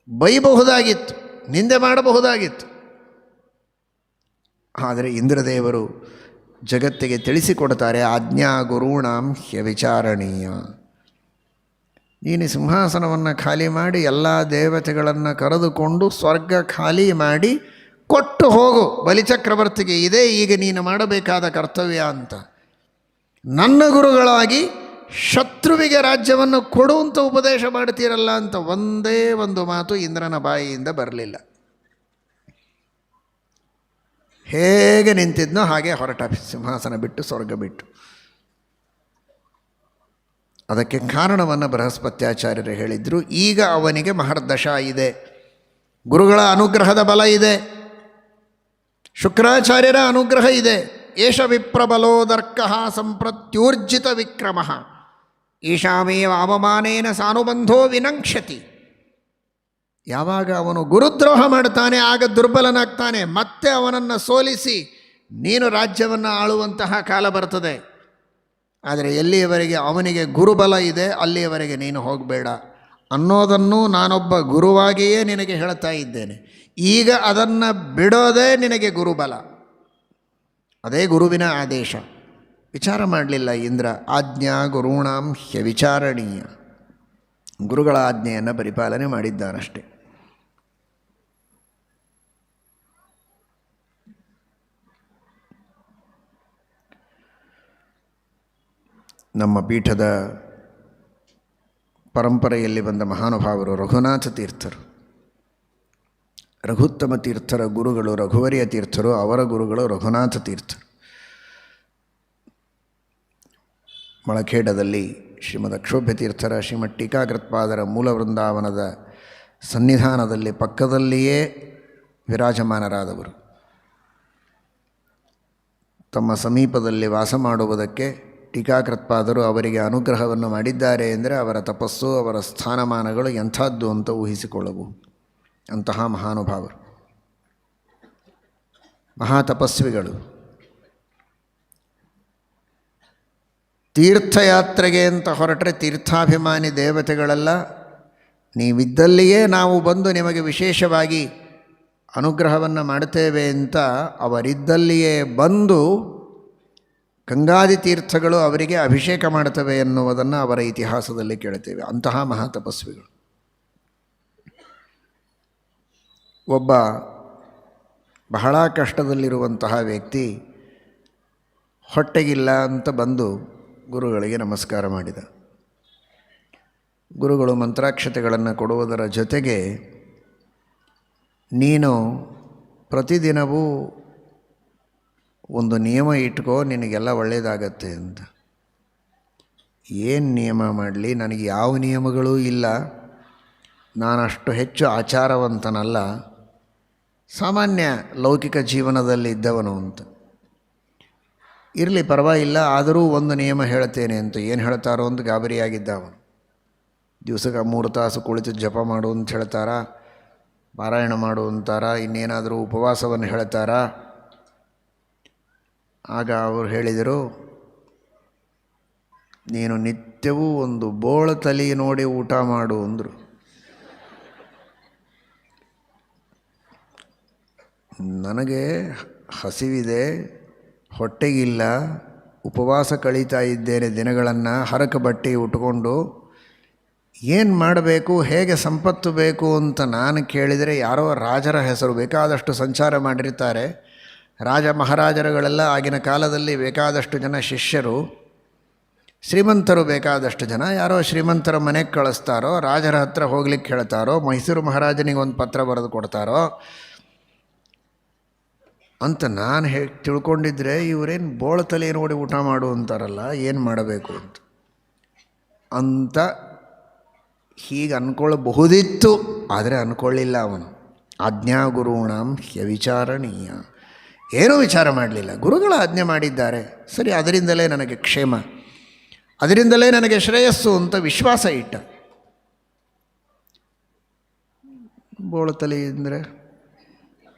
ಬೈಬಹುದಾಗಿತ್ತು, ನಿಂದೆ ಮಾಡಬಹುದಾಗಿತ್ತು. ಆದರೆ ಇಂದ್ರದೇವರು ಜಗತ್ತಿಗೆ ತಿಳಿಸಿಕೊಡ್ತಾರೆ, ಆಜ್ಞಾ ಗುರುಣಾಂ ಹ್ಯವಿಚಾರಣೀಯ. ನೀನು ಸಿಂಹಾಸನವನ್ನು ಖಾಲಿ ಮಾಡಿ ಎಲ್ಲ ದೇವತೆಗಳನ್ನು ಕರೆದುಕೊಂಡು ಸ್ವರ್ಗ ಖಾಲಿ ಮಾಡಿ ಕೊಟ್ಟು ಹೋಗು ಬಲಿಚಕ್ರವರ್ತಿಗೆ. ಇದೇ ಈಗ ನೀನು ಮಾಡಬೇಕಾದ ಕರ್ತವ್ಯ ಅಂತ. ನನ್ನ ಗುರುಗಳಾಗಿ ಶತ್ರುವಿಗೆ ರಾಜ್ಯವನ್ನು ಕೊಡುವಂಥ ಉಪದೇಶ ಮಾಡ್ತೀರಲ್ಲ ಅಂತ ಒಂದೇ ಒಂದು ಮಾತು ಇಂದ್ರನ ಬಾಯಿಯಿಂದ ಬರಲಿಲ್ಲ. ಹೇಗೆ ನಿಂತಿದ್ನೋ ಹಾಗೆ ಹೊರಟ, ಸಿಂಹಾಸನ ಬಿಟ್ಟು, ಸ್ವರ್ಗ ಬಿಟ್ಟು. ಅದಕ್ಕೆ ಕಾರಣವನ್ನು ಬೃಹಸ್ಪತ್ಯಾಚಾರ್ಯರು ಹೇಳಿದರು. ಈಗ ಅವನಿಗೆ ಮಹರ್ದಶ ಇದೆ, ಗುರುಗಳ ಅನುಗ್ರಹದ ಬಲ ಇದೆ, ಶುಕ್ರಾಚಾರ್ಯರ ಅನುಗ್ರಹ ಇದೆ. ಏಷ ವಿಪ್ರಬಲೋದರ್ಕ ಸಂಪ್ರತ್ಯೂರ್ಜಿತ ವಿಕ್ರಮ ಈಶಾಮೇವ ಅವಮಾನೇನ ಸಾನುಬಂಧೋ ವಿನಂಕ್ಷತಿ. ಯಾವಾಗ ಅವನು ಗುರುದ್ರೋಹ ಮಾಡ್ತಾನೆ ಆಗ ದುರ್ಬಲನಾಗ್ತಾನೆ. ಮತ್ತೆ ಅವನನ್ನು ಸೋಲಿಸಿ ನೀನು ರಾಜ್ಯವನ್ನು ಆಳುವಂತಹ ಕಾಲ ಬರ್ತದೆ. ಆದರೆ ಎಲ್ಲಿಯವರೆಗೆ ಅವನಿಗೆ ಗುರುಬಲ ಇದೆ ಅಲ್ಲಿಯವರೆಗೆ ನೀನು ಹೋಗಬೇಡ ಅನ್ನೋದನ್ನು ನಾನೊಬ್ಬ ಗುರುವಾಗಿಯೇ ನಿನಗೆ ಹೇಳ್ತಾ ಇದ್ದೇನೆ. ಈಗ ಅದನ್ನು ಬಿಡೋದೇ ನಿನಗೆ ಗುರುಬಲ, ಅದೇ ಗುರುವಿನ ಆದೇಶ. ವಿಚಾರ ಮಾಡಲಿಲ್ಲ ಇಂದ್ರ. ಆಜ್ಞಾ ಗುರುಣಾಂ ಹ್ಯವಿಚಾರಣೀಯ. ಗುರುಗಳ ಆಜ್ಞೆಯನ್ನು ಪರಿಪಾಲನೆ ಮಾಡಿದ್ದಾನಷ್ಟೆ. ನಮ್ಮ ಪೀಠದ ಪರಂಪರೆಯಲ್ಲಿ ಬಂದ ಮಹಾನುಭಾವರು ರಘುನಾಥ ತೀರ್ಥರು. ರಘುತ್ತಮ ತೀರ್ಥರ ಗುರುಗಳು ರಘುವರಿಯ ತೀರ್ಥರು, ಅವರ ಗುರುಗಳು ರಘುನಾಥ ತೀರ್ಥರು. ಮಳಖೇಡದಲ್ಲಿ ಶ್ರೀಮದ್ ಅಕ್ಷೋಭ್ಯ ತೀರ್ಥರ, ಶ್ರೀಮದ್ ಟೀಕಾಕೃತ್ಪಾದರ ಮೂಲ ವೃಂದಾವನದ ಸನ್ನಿಧಾನದಲ್ಲಿ ಪಕ್ಕದಲ್ಲಿಯೇ ವಿರಾಜಮಾನರಾದವರು. ತಮ್ಮ ಸಮೀಪದಲ್ಲಿ ವಾಸ ಮಾಡುವುದಕ್ಕೆ ಟೀಕಾಕೃತ್ಪಾದರು ಅವರಿಗೆ ಅನುಗ್ರಹವನ್ನು ಮಾಡಿದ್ದಾರೆ ಅಂದರೆ ಅವರ ತಪಸ್ಸು, ಅವರ ಸ್ಥಾನಮಾನಗಳು ಎಂಥದ್ದು ಅಂತ ಊಹಿಸಿಕೊಳ್ಳಬಹುದು. ಅಂತಹ ಮಹಾನುಭಾವರು, ಮಹಾತಪಸ್ವಿಗಳು. ತೀರ್ಥಯಾತ್ರೆಗೆ ಅಂತ ಹೊರಟರೆ ತೀರ್ಥಾಭಿಮಾನಿ ದೇವತೆಗಳೆಲ್ಲ ನೀವಿದ್ದಲ್ಲಿಯೇ ನಾವು ಬಂದು ನಿಮಗೆ ವಿಶೇಷವಾಗಿ ಅನುಗ್ರಹವನ್ನು ಮಾಡುತ್ತೇವೆ ಅಂತ ಅವರಿದ್ದಲ್ಲಿಯೇ ಬಂದು ಗಂಗಾದಿ ತೀರ್ಥಗಳು ಅವರಿಗೆ ಅಭಿಷೇಕ ಮಾಡುತ್ತವೆ ಎನ್ನುವುದನ್ನು ಅವರ ಇತಿಹಾಸದಲ್ಲಿ ಕೇಳುತ್ತೇವೆ. ಅಂತಹ ಮಹಾತಪಸ್ವಿಗಳು. ಒಬ್ಬ ಬಹಳ ಕಷ್ಟದಲ್ಲಿರುವಂತಹ ವ್ಯಕ್ತಿ ಹೊಟ್ಟೆಗಿಲ್ಲ ಅಂತ ಬಂದು ಗುರುಗಳಿಗೆ ನಮಸ್ಕಾರ ಮಾಡಿದ. ಗುರುಗಳು ಮಂತ್ರಾಕ್ಷತೆಗಳನ್ನು ಕೊಡುವುದರ ಜೊತೆಗೆ ನೀನು ಪ್ರತಿದಿನವೂ ಒಂದು ನಿಯಮ ಇಟ್ಕೋ, ನಿನಗೆಲ್ಲ ಒಳ್ಳೆಯದಾಗತ್ತೆ ಅಂತ. ಏನು ನಿಯಮ ಮಾಡಲಿ? ನನಗೆ ಯಾವ ನಿಯಮಗಳೂ ಇಲ್ಲ, ನಾನಷ್ಟು ಹೆಚ್ಚು ಆಚಾರವಂತನಲ್ಲ, ಸಾಮಾನ್ಯ ಲೌಕಿಕ ಜೀವನದಲ್ಲಿ ಇದ್ದವನು ಅಂತ. ಇರಲಿ ಪರವಾಗಿಲ್ಲ, ಆದರೂ ಒಂದು ನಿಯಮ ಹೇಳ್ತೇನೆ ಅಂತ. ಏನು ಹೇಳ್ತಾರೋ ಅಂತ ಗಾಬರಿಯಾಗಿದ್ದ ಅವನು. ದಿವಸಕ್ಕೆ 3 ತಾಸು ಕುಳಿತು ಜಪ ಮಾಡು ಅಂತ ಹೇಳ್ತಾರ, ಪಾರಾಯಣ ಮಾಡು ಅಂತಾರ, ಇನ್ನೇನಾದರೂ ಉಪವಾಸವನ್ನು ಹೇಳ್ತಾರ. ಆಗ ಅವರು ಹೇಳಿದರು, ನೀನು ನಿತ್ಯವೂ ಒಂದು ಬೋಳ ತಲೆ ನೋಡಿ ಊಟ ಮಾಡು ಅಂದರು. ನನಗೆ ಹಸಿವಿದೆ, ಹೊಟ್ಟೆಗಿಲ್ಲ, ಉಪವಾಸ ಕಳೀತಾ ಇದ್ದೇನೆ ದಿನಗಳನ್ನು, ಹರಕ ಬಟ್ಟೆ ಉಟ್ಕೊಂಡು ಏನು ಮಾಡಬೇಕು, ಹೇಗೆ ಸಂಪತ್ತು ಬೇಕು ಅಂತ ನಾನು ಕೇಳಿದರೆ ಯಾರೋ ರಾಜರ ಹೆಸರು ಬೇಕಾದಷ್ಟು ಸಂಚಾರ ಮಾಡಿರ್ತಾರೆ. ರಾಜ ಮಹಾರಾಜರುಗಳೆಲ್ಲ ಆಗಿನ ಕಾಲದಲ್ಲಿ ಬೇಕಾದಷ್ಟು ಜನ ಶಿಷ್ಯರು, ಶ್ರೀಮಂತರು ಬೇಕಾದಷ್ಟು ಜನ. ಯಾರೋ ಶ್ರೀಮಂತರ ಮನೆಗೆ ಕಳಿಸ್ತಾರೋ, ರಾಜರ ಹತ್ರ ಹೋಗ್ಲಿಕ್ಕೆ ಹೇಳ್ತಾರೋ, ಮೈಸೂರು ಮಹಾರಾಜನಿಗೆ ಒಂದು ಪತ್ರ ಬರೆದು ಕೊಡ್ತಾರೋ ಅಂತ ನಾನು ತಿಳ್ಕೊಂಡಿದ್ರೆ ಇವರೇನು ಬೋಳ ತಲೆ ನೋಡಿ ಊಟ ಮಾಡು ಅಂತಾರಲ್ಲ, ಏನು ಮಾಡಬೇಕು ಅಂತ ಹೀಗೆ ಅಂದ್ಕೊಳ್ಳಬಹುದಿತ್ತು. ಆದರೆ ಅಂದ್ಕೊಳ್ಳಿಲ್ಲ ಅವನು. ಆಜ್ಞಾಗುರುಣಾಂ ಹ್ಯವಿಚಾರಣೀಯ, ಏನೂ ವಿಚಾರ ಮಾಡಲಿಲ್ಲ. ಗುರುಗಳ ಆಜ್ಞೆ ಮಾಡಿದ್ದಾರೆ, ಸರಿ, ಅದರಿಂದಲೇ ನನಗೆ ಕ್ಷೇಮ, ಅದರಿಂದಲೇ ನನಗೆ ಶ್ರೇಯಸ್ಸು ಅಂತ ವಿಶ್ವಾಸ ಇಟ್ಟ. ಬೋಳತಲೆ ಅಂದರೆ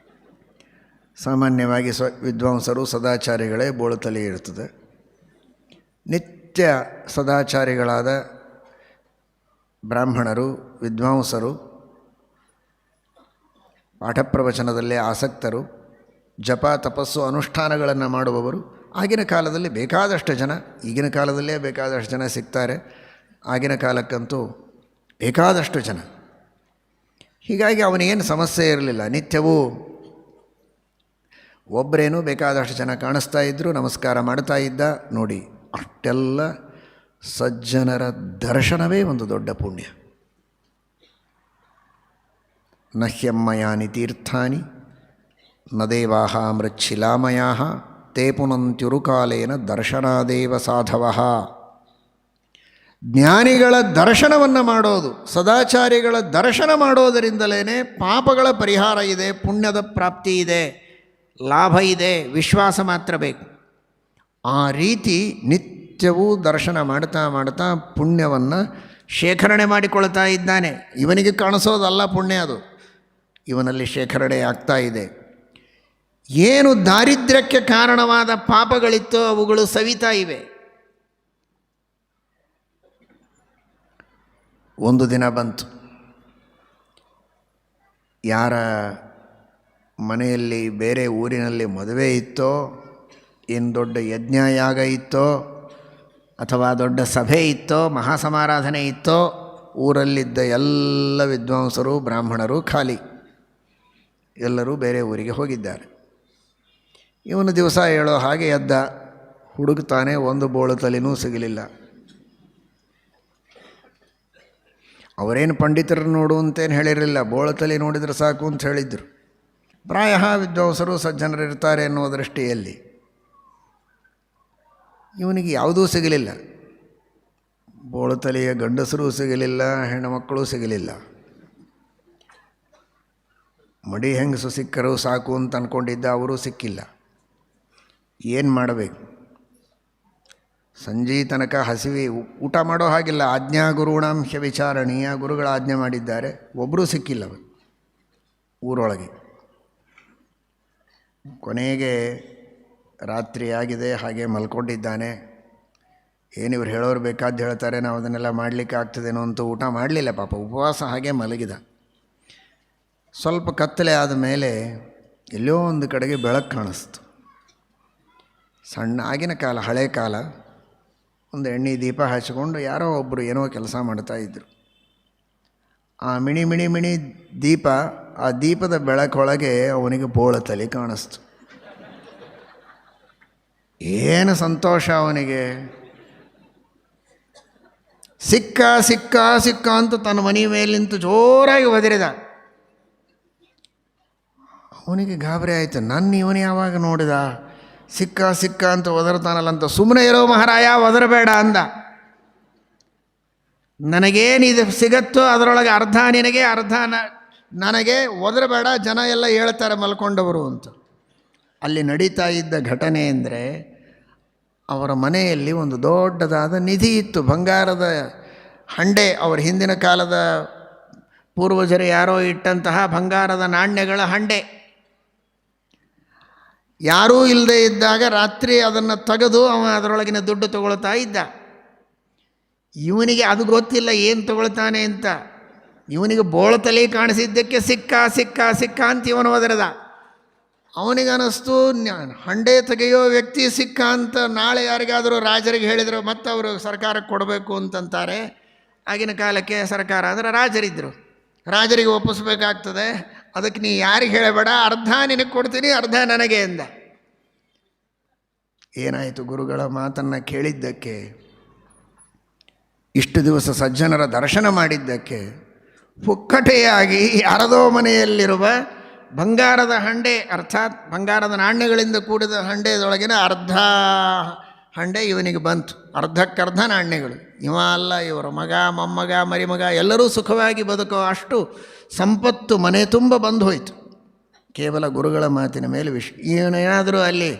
ಸಾಮಾನ್ಯವಾಗಿ ವಿದ್ವಾಂಸರು ಸದಾಚಾರಿಗಳೇ ಬೋಳತಲೆ ಇರ್ತದೆ. ನಿತ್ಯ ಸದಾಚಾರಿಗಳಾದ ಬ್ರಾಹ್ಮಣರು, ವಿದ್ವಾಂಸರು, ಪಾಠ ಪ್ರವಚನದಲ್ಲೇ ಆಸಕ್ತರು, ಜಪ ತಪಸ್ಸು ಅನುಷ್ಠಾನಗಳನ್ನು ಮಾಡುವವರು ಆಗಿನ ಕಾಲದಲ್ಲಿ ಬೇಕಾದಷ್ಟು ಜನ, ಈಗಿನ ಕಾಲದಲ್ಲೇ ಬೇಕಾದಷ್ಟು ಜನ ಸಿಗ್ತಾರೆ, ಆಗಿನ ಕಾಲಕ್ಕಂತೂ ಬೇಕಾದಷ್ಟು ಜನ. ಹೀಗಾಗಿ ಅವನಿಗೇನು ಸಮಸ್ಯೆ ಇರಲಿಲ್ಲ. ನಿತ್ಯವೂ ಒಬ್ಬರೇನೂ ಬೇಕಾದಷ್ಟು ಜನ ಕಾಣಿಸ್ತಾ ಇದ್ದರು, ನಮಸ್ಕಾರ ಮಾಡ್ತಾ ಇದ್ದ. ನೋಡಿ, ಅಷ್ಟೆಲ್ಲ ಸಜ್ಜನರ ದರ್ಶನವೇ ಒಂದು ದೊಡ್ಡ ಪುಣ್ಯ. ನಹ್ಯಮ್ಮಯಾನಿ ತೀರ್ಥಾನಿ ನ ದೇವಾಹ ಮೃಚ್ಛಿಲಾಮಯಾ ತೇ ಪುನಂತ್ಯುರುಕಾಲೇನ ದರ್ಶನಾದೇವ ಸಾಧವಃ. ಜ್ಞಾನಿಗಳ ದರ್ಶನವನ್ನು ಮಾಡೋದು, ಸದಾಚಾರಿಗಳ ದರ್ಶನ ಮಾಡೋದರಿಂದಲೇ ಪಾಪಗಳ ಪರಿಹಾರ ಇದೆ, ಪುಣ್ಯದ ಪ್ರಾಪ್ತಿ ಇದೆ, ಲಾಭ ಇದೆ. ವಿಶ್ವಾಸ ಮಾತ್ರ ಬೇಕು. ಆ ರೀತಿ ನಿತ್ಯವೂ ದರ್ಶನ ಮಾಡ್ತಾ ಮಾಡ್ತಾ ಪುಣ್ಯವನ್ನು ಶೇಖರಣೆ ಮಾಡಿಕೊಳ್ತಾ ಇದ್ದಾನೆ. ಇವನಿಗೆ ಕಾಣಿಸೋದಲ್ಲ ಪುಣ್ಯ, ಅದು ಇವನಲ್ಲಿ ಶೇಖರಣೆ ಆಗ್ತಾ ಇದೆ. ಏನು ದಾರಿದ್ರ್ಯಕ್ಕೆ ಕಾರಣವಾದ ಪಾಪಗಳಿತ್ತೋ ಅವುಗಳು ಸವಿತಾ ಇವೆ. ಒಂದು ದಿನ ಬಂತು, ಯಾರ ಮನೆಯಲ್ಲಿ ಬೇರೆ ಊರಿನಲ್ಲಿ ಮದುವೆ ಇತ್ತೋ, ಏನು ದೊಡ್ಡ ಯಜ್ಞಯಾಗ ಇತ್ತೋ, ಅಥವಾ ದೊಡ್ಡ ಸಭೆ ಇತ್ತೋ, ಮಹಾಸಮಾರಾಧನೆ ಇತ್ತೋ, ಊರಲ್ಲಿದ್ದ ಎಲ್ಲ ವಿದ್ವಾಂಸರು ಬ್ರಾಹ್ಮಣರು ಖಾಲಿ, ಎಲ್ಲರೂ ಬೇರೆ ಊರಿಗೆ ಹೋಗಿದ್ದಾರೆ. ಇವನು ದಿವಸ ಹೇಳೋ ಹಾಗೆ ಎದ್ದ, ಹುಡುಕ್ತಾನೆ, ಒಂದು ಬೋಳು ತಲೆನೂ ಸಿಗಲಿಲ್ಲ. ಅವರೇನು ಪಂಡಿತರನ್ನು ನೋಡು ಅಂತೇನು ಹೇಳಿರಲಿಲ್ಲ, ಬೋಳು ತಲೆ ನೋಡಿದರೆ ಸಾಕು ಅಂತ ಹೇಳಿದರು. ಪ್ರಾಯ ವಿದ್ವಾಂಸರು ಸಜ್ಜನರು ಇರ್ತಾರೆ ಎನ್ನುವ ದೃಷ್ಟಿಯಲ್ಲಿ ಇವನಿಗೆ ಯಾವುದೂ ಸಿಗಲಿಲ್ಲ. ಬೋಳು ತಲೆಯ ಗಂಡಸರೂ ಸಿಗಲಿಲ್ಲ, ಹೆಣ್ಣುಮಕ್ಕಳೂ ಸಿಗಲಿಲ್ಲ. ಮಡಿ ಹೆಂಗಸು ಸಿಕ್ಕರು ಸಾಕು ಅಂತ ಅಂದ್ಕೊಂಡಿದ್ದ, ಅವರೂ ಸಿಕ್ಕಿಲ್ಲ. ಏನು ಮಾಡಬೇಕು? ಸಂಜೆ ತನಕ ಹಸಿವೆ, ಊಟ ಮಾಡೋ ಹಾಗಿಲ್ಲ. ಆಜ್ಞಾ ಗುರುಣಾಂಶ ವಿಚಾರಣೀಯ, ಗುರುಗಳ ಆಜ್ಞೆ ಮಾಡಿದ್ದಾರೆ. ಒಬ್ಬರೂ ಸಿಕ್ಕಿಲ್ಲ ಊರೊಳಗೆ. ಕೊನೆಗೆ ರಾತ್ರಿ ಆಗಿದೆ, ಹಾಗೆ ಮಲ್ಕೊಂಡಿದ್ದಾನೆ. ಏನು ಇವ್ರು ಹೇಳೋರು ಬೇಕಾದ್ದು ಹೇಳ್ತಾರೆ, ನಾವು ಅದನ್ನೆಲ್ಲ ಮಾಡಲಿಕ್ಕೆ ಆಗ್ತದೇನೋ ಅಂತ ಊಟ ಮಾಡಲಿಲ್ಲ ಪಾಪ, ಉಪವಾಸ ಹಾಗೆ ಮಲಗಿದ. ಸ್ವಲ್ಪ ಕತ್ತಲೆ ಆದ ಮೇಲೆ ಎಲ್ಲೋ ಒಂದು ಕಡೆಗೆ ಬೆಳಕು ಕಾಣಿಸ್ತು. ಸಣ್ಣ ಆಗಿನ ಕಾಲ, ಹಳೆ ಕಾಲ, ಒಂದು ಎಣ್ಣೆ ದೀಪ ಹಚ್ಚಿಕೊಂಡು ಯಾರೋ ಒಬ್ಬರು ಏನೋ ಕೆಲಸ ಮಾಡ್ತಾಯಿದ್ರು. ಆ ಮಿಣಿ ಮಿಣಿ ಮಿಣಿ ದೀಪ, ಆ ದೀಪದ ಬೆಳಕೊಳಗೆ ಅವನಿಗೆ ಬೋಳತಲೆ ಕಾಣಿಸ್ತು. ಏನು ಸಂತೋಷ ಅವನಿಗೆ! ಸಿಕ್ಕ ಸಿಕ್ಕ ಸಿಕ್ಕ ಅಂತ ತನ್ನ ಮನೆ ಮೇಲೆ ನಿಂತು ಜೋರಾಗಿ ಒದರಿದ. ಅವನಿಗೆ ಗಾಬರಿ ಆಯಿತು, ನನ್ನ ಇವನು ಯಾವಾಗ ನೋಡಿದ, ಸಿಕ್ಕ ಸಿಕ್ಕ ಅಂತ ಒದರ್ತಾನಲ್ಲ ಅಂತ. ಸುಮ್ಮನೆ ಇರೋ ಮಹಾರಾಯ, ಒದರಬೇಡ ಅಂದ. ನನಗೇನಿದು ಸಿಗತ್ತೋ ಅದರೊಳಗೆ ಅರ್ಧ ನಿನಗೆ, ಅರ್ಧ ನನಗೆ, ಒದರಬೇಡ, ಜನ ಎಲ್ಲ ಹೇಳ್ತಾರೆ ಮಲ್ಕೊಂಡವರು ಅಂತ. ಅಲ್ಲಿ ನಡೀತಾ ಇದ್ದ ಘಟನೆ ಅಂದರೆ, ಅವರ ಮನೆಯಲ್ಲಿ ಒಂದು ದೊಡ್ಡದಾದ ನಿಧಿ ಇತ್ತು, ಬಂಗಾರದ ಹಂಡೆ. ಅವರ ಹಿಂದಿನ ಕಾಲದ ಪೂರ್ವಜರು ಯಾರೋ ಇಟ್ಟಂತಹ ಬಂಗಾರದ ನಾಣ್ಯಗಳ ಹಂಡೆ. ಯಾರೂ ಇಲ್ಲದೆ ಇದ್ದಾಗ ರಾತ್ರಿ ಅದನ್ನು ತೆಗೆದು ಅವ ಅದರೊಳಗಿನ ದುಡ್ಡು ತಗೊಳ್ತಾ ಇದ್ದ. ಇವನಿಗೆ ಅದು ಗೊತ್ತಿಲ್ಲ ಏನು ತಗೊಳ್ತಾನೆ ಅಂತ. ಇವನಿಗೆ ಬೋಳತಲೆ ಕಾಣಿಸಿದ್ದಕ್ಕೆ ಸಿಕ್ಕ ಸಿಕ್ಕ ಸಿಕ್ಕ ಅಂತ ಇವನು ಒದರದ. ಅವನಿಗನ್ನಿಸ್ತು, ಹಂಡೆ ತೆಗೆಯೋ ವ್ಯಕ್ತಿ ಸಿಕ್ಕ ಅಂತ ನಾಳೆ ಯಾರಿಗಾದರೂ ರಾಜರಿಗೆ ಹೇಳಿದರು ಮತ್ತು ಅವರು ಸರ್ಕಾರಕ್ಕೆ ಕೊಡಬೇಕು ಅಂತಂತಾರೆ. ಆಗಿನ ಕಾಲಕ್ಕೆ ಸರ್ಕಾರ ಅಂದರೆ ರಾಜರಿದ್ದರು, ರಾಜರಿಗೆ ಒಪ್ಪಿಸ್ಬೇಕಾಗ್ತದೆ. ಅದಕ್ಕೆ ನೀ ಯಾರಿಗೆ ಹೇಳಬೇಡ, ಅರ್ಧ ನಿನಗೆ ಕೊಡ್ತೀನಿ, ಅರ್ಧ ನನಗೆ ಎಂದ. ಏನಾಯಿತು? ಗುರುಗಳ ಮಾತನ್ನು ಕೇಳಿದ್ದಕ್ಕೆ, ಇಷ್ಟು ದಿವಸ ಸಜ್ಜನರ ದರ್ಶನ ಮಾಡಿದ್ದಕ್ಕೆ, ಪುಕ್ಕಟೆಯಾಗಿ ಯಾರದೋ ಮನೆಯಲ್ಲಿರುವ ಬಂಗಾರದ ಹಂಡೆ, ಅರ್ಥಾತ್ ಬಂಗಾರದ ನಾಣ್ಯಗಳಿಂದ ಕೂಡಿದ ಹಂಡೆದೊಳಗಿನ ಅರ್ಧ ಹಂಡೆ ಇವನಿಗೆ ಬಂತು. ಅರ್ಧಕ್ಕರ್ಧ ನಾಣ್ಯಗಳು. ಇವ ಅಲ್ಲ, ಇವರ ಮಗ, ಮೊಮ್ಮಗ, ಮರಿಮಗ ಎಲ್ಲರೂ ಸುಖವಾಗಿ ಬದುಕೋ ಅಷ್ಟು ಸಂಪತ್ತು ಮನೆ ತುಂಬ ಬಂದು ಹೋಯಿತು. ಕೇವಲ ಗುರುಗಳ ಮಾತಿನ ಮೇಲೆ ಇವನೇನಾದರೂ ಅಲ್ಲಿ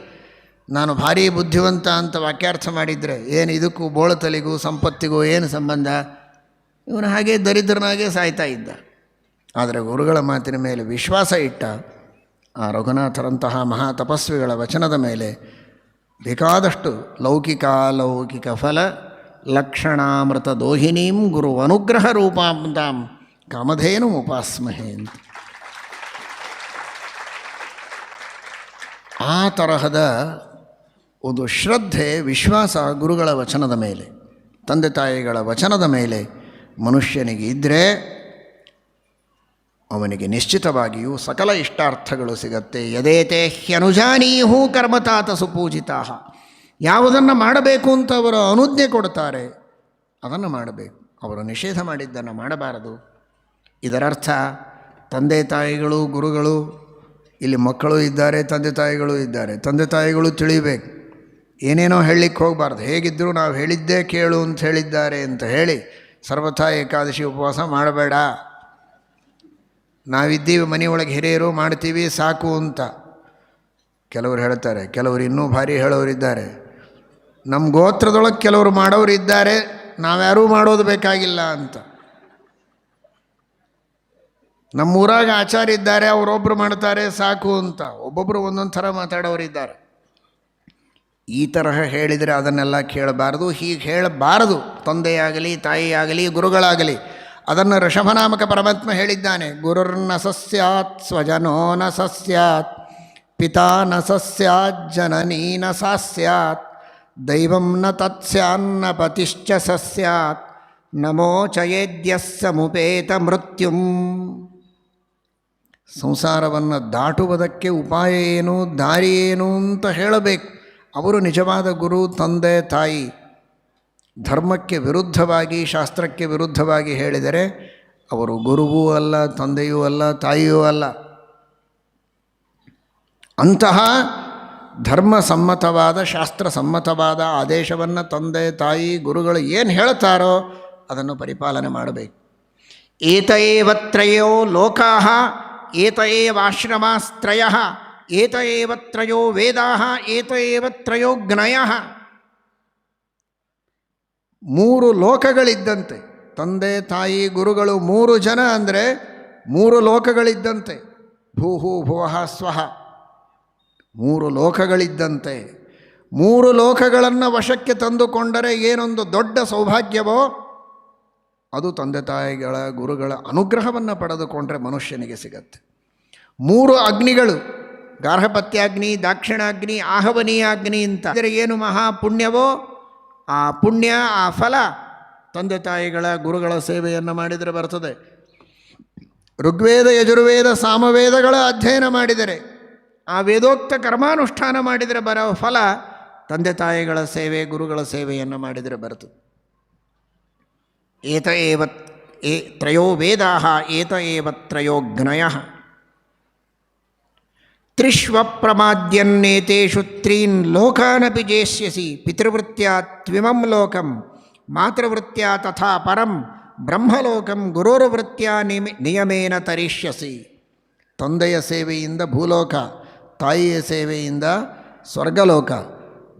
ನಾನು ಭಾರೀ ಬುದ್ಧಿವಂತ ಅಂತ ವಾಕ್ಯಾರ್ಥ ಮಾಡಿದರೆ ಏನು ಇದಕ್ಕೂ ಬೋಳತಲಿಗೂ ಸಂಪತ್ತಿಗೂ ಏನು ಸಂಬಂಧ? ಇವನು ಹಾಗೆ ದರಿದ್ರನಾಗೆ ಸಾಯ್ತಾ ಇದ್ದ. ಆದರೆ ಗುರುಗಳ ಮಾತಿನ ಮೇಲೆ ವಿಶ್ವಾಸ ಇಟ್ಟ ಆ ರಘುನಾಥರಂತಹ ಮಹಾ ತಪಸ್ವಿಗಳ ವಚನದ ಮೇಲೆ ಬೇಕಾದಷ್ಟು ಲೌಕಿಕ ಫಲ ಲಕ್ಷಣಾಮೃತ ದೋಹಿನೀಂ ಗುರು ಅನುಗ್ರಹ ರೂಪಾಂತಾಂ ಕಾಮಧೇನು ಉಪಾಸ್ಮಹೆ ಅಂತ. ಆ ತರಹದ ಒಂದು ಶ್ರದ್ಧೆ, ವಿಶ್ವಾಸ ಗುರುಗಳ ವಚನದ ಮೇಲೆ, ತಂದೆ ತಾಯಿಗಳ ವಚನದ ಮೇಲೆ ಮನುಷ್ಯನಿಗೆ ಇದ್ದರೆ ಅವನಿಗೆ ನಿಶ್ಚಿತವಾಗಿಯೂ ಸಕಲ ಇಷ್ಟಾರ್ಥಗಳು ಸಿಗತ್ತೆ. ಯದೇತೆ ಹ್ಯನುಜಾನೀಹು ಕರ್ಮತಾತ ಸುಪೂಜಿತಾ. ಯಾವುದನ್ನು ಮಾಡಬೇಕು ಅಂತ ಅವರು ಅನುಜ್ಞೆ ಕೊಡ್ತಾರೆ ಅದನ್ನು ಮಾಡಬೇಕು, ಅವರು ನಿಷೇಧ ಮಾಡಿದ್ದನ್ನು ಮಾಡಬಾರದು. ಇದರರ್ಥ ತಂದೆ ತಾಯಿಗಳು, ಗುರುಗಳು, ಇಲ್ಲಿ ಮಕ್ಕಳು ಇದ್ದಾರೆ, ತಂದೆ ತಾಯಿಗಳು ಇದ್ದಾರೆ. ತಂದೆ ತಾಯಿಗಳು ತಿಳಿಬೇಕು, ಏನೇನೋ ಹೇಳಲಿಕ್ಕೆ ಹೋಗಬಾರ್ದು. ಹೇಗಿದ್ದರೂ ನಾವು ಹೇಳಿದ್ದೇ ಕೇಳು ಅಂತ ಹೇಳಿದ್ದಾರೆ ಅಂತ ಹೇಳಿ ಸರ್ವಥಾ ಏಕಾದಶಿ ಉಪವಾಸ ಮಾಡಬೇಡ. ನಾವಿದ್ದೀವಿ ಮನೆಯೊಳಗೆ ಹಿರಿಯರು, ಮಾಡ್ತೀವಿ ಸಾಕು ಅಂತ ಕೆಲವರು ಹೇಳ್ತಾರೆ. ಕೆಲವರು ಇನ್ನೂ ಭಾರಿ ಹೇಳೋರಿದ್ದಾರೆ, ನಮ್ಮ ಗೋತ್ರದೊಳಗೆ ಕೆಲವರು ಮಾಡೋರು ಇದ್ದಾರೆ, ನಾವ್ಯಾರೂ ಮಾಡೋದು ಬೇಕಾಗಿಲ್ಲ ಅಂತ. ನಮ್ಮೂರಾಗ ಆಚಾರ್ಯ ಇದ್ದಾರೆ, ಅವರೊಬ್ಬರು ಮಾಡ್ತಾರೆ ಸಾಕು ಅಂತ. ಒಬ್ಬೊಬ್ಬರು ಒಂದೊಂದು ಥರ ಮಾತಾಡೋರಿದ್ದಾರೆ. ಈ ತರಹ ಹೇಳಿದರೆ ಅದನ್ನೆಲ್ಲ ಕೇಳಬಾರದು, ಹೀಗೆ ಹೇಳಬಾರದು. ತಂದೆಯಾಗಲಿ, ತಾಯಿಯಾಗಲಿ, ಗುರುಗಳಾಗಲಿ. ಅದನ್ನು ಋಷಭನಾಮಕ ಪರಮಾತ್ಮ ಹೇಳಿದ್ದಾನೆ. ಗುರುರ್ನ ಸಸ್ಯಾತ್ ಸ್ವಜನೋ ನ ಸಸ್ಯಾತ್ ಪಿತಾ ನ ಸಸ್ಯಾತ್ ಜನನೀ ನ ಸಾಸ್ಯಾತ್ ದೈವಂ ನ ತತ್ಸ್ಯಾನ್ನ ಪತಿಶ್ಚ ಸಸ್ಯಾತ್ ನಮೋ ಚಯೇದ್ಯಸ್ಸ ಮುಪೇತ ಮೃತ್ಯುಂ. ಸಂಸಾರವನ್ನು ದಾಟುವುದಕ್ಕೆ ಉಪಾಯ ಏನು, ದಾರಿ ಏನು ಅಂತ ಹೇಳಬೇಕು. ಅವರು ನಿಜವಾದ ಗುರು, ತಂದೆ, ತಾಯಿ. ಧರ್ಮಕ್ಕೆ ವಿರುದ್ಧವಾಗಿ, ಶಾಸ್ತ್ರಕ್ಕೆ ವಿರುದ್ಧವಾಗಿ ಹೇಳಿದರೆ ಅವರು ಗುರುವೂ ಅಲ್ಲ, ತಂದೆಯೂ ಅಲ್ಲ, ತಾಯಿಯೂ ಅಲ್ಲ. ಅಂತಹ ಧರ್ಮಸಮ್ಮತವಾದ, ಶಾಸ್ತ್ರಸಮ್ಮತವಾದ ಆದೇಶವನ್ನು ತಂದೆ, ತಾಯಿ, ಗುರುಗಳು ಏನು ಹೇಳ್ತಾರೋ ಅದನ್ನು ಪರಿಪಾಲನೆ ಮಾಡಬೇಕು. ಏತಏವತ್ರಯೋ ಲೋಕಾಃ ಏತಏವಾಶ್ರಮಾಸ್ತ್ರಯಃ ಏತಏವತ್ರಯೋ ವೇದಾಃ ಏತಏವತ್ರಯೋ ಜ್ಞಯಃ. ಮೂರು ಲೋಕಗಳಿದ್ದಂತೆ. ತಂದೆ ತಾಯಿ ಗುರುಗಳು 3 ಜನ ಅಂದರೆ 3 ಲೋಕಗಳಿದ್ದಂತೆ. ಭೂಹು ಭುವಃ ಸ್ವಃ 3 ಲೋಕಗಳಿದ್ದಂತೆ. 3 ಲೋಕಗಳನ್ನು ವಶಕ್ಕೆ ತಂದುಕೊಂಡರೆ ಏನೊಂದು ದೊಡ್ಡ ಸೌಭಾಗ್ಯವೋ ಅದು ತಂದೆ ತಾಯಿಗಳ ಗುರುಗಳ ಅನುಗ್ರಹವನ್ನು ಪಡೆದುಕೊಂಡ್ರೆ ಮನುಷ್ಯನಿಗೆ ಸಿಗತ್ತೆ. 3 ಅಗ್ನಿಗಳು, ಗಾರ್ಹಪತ್ಯಾಗ್ನಿ, ದಾಕ್ಷಿಣಾಗ್ನಿ, ಆಹವನೀಯಾಗ್ನಿ ಅಂತ. ಅಂದರೆ ಏನು ಮಹಾಪುಣ್ಯವೋ ಆ ಪುಣ್ಯ, ಆ ಫಲ ತಂದೆ ತಾಯಿಗಳ ಗುರುಗಳ ಸೇವೆಯನ್ನು ಮಾಡಿದರೆ ಬರ್ತದೆ. ಋಗ್ವೇದ, ಯಜುರ್ವೇದ, ಸಾಮವೇದಗಳ ಅಧ್ಯಯನ ಮಾಡಿದರೆ, ಆ ವೇದೋಕ್ತ ಕರ್ಮಾನುಷ್ಠಾನ ಮಾಡಿದರೆ ಬರೋ ಫಲ ತಂದೆ ತಾಯಿಗಳ ಸೇವೆ, ಗುರುಗಳ ಸೇವೆಯನ್ನು ಮಾಡಿದರೆ ಬರ್ತದೆ. ಏತ ಏವ ತ್ರಯೋ ವೇದಾಃ ಏತ ಏವ ತ್ರಯೋಗ್ನಯಃ ತ್ರಿಷ್ವಪ್ರಮಾದ್ಯನ್ನೇತೇಷು ತ್ರೀನ್ ಲೋಕಾನಪಿ ಜೇಷ್ಯಸಿ ಪಿತೃವೃತ್ತ್ಯಾ ತ್ವಿಮಂ ಲೋಕಂ ಮಾತೃವೃತ್ತ್ಯಾ ತಥಾ ಪರಂ ಬ್ರಹ್ಮಲೋಕಂ ಗುರುರ್ವೃತ್ತ್ಯಾ ನಿಯಮೇನ ತರಿಷ್ಯಸಿ. ತಂದೆಯ ಸೇವೆಯಿಂದ ಭೂಲೋಕ, ತಾಯಿಯ ಸೇವೆಯಿಂದ ಸ್ವರ್ಗಲೋಕ,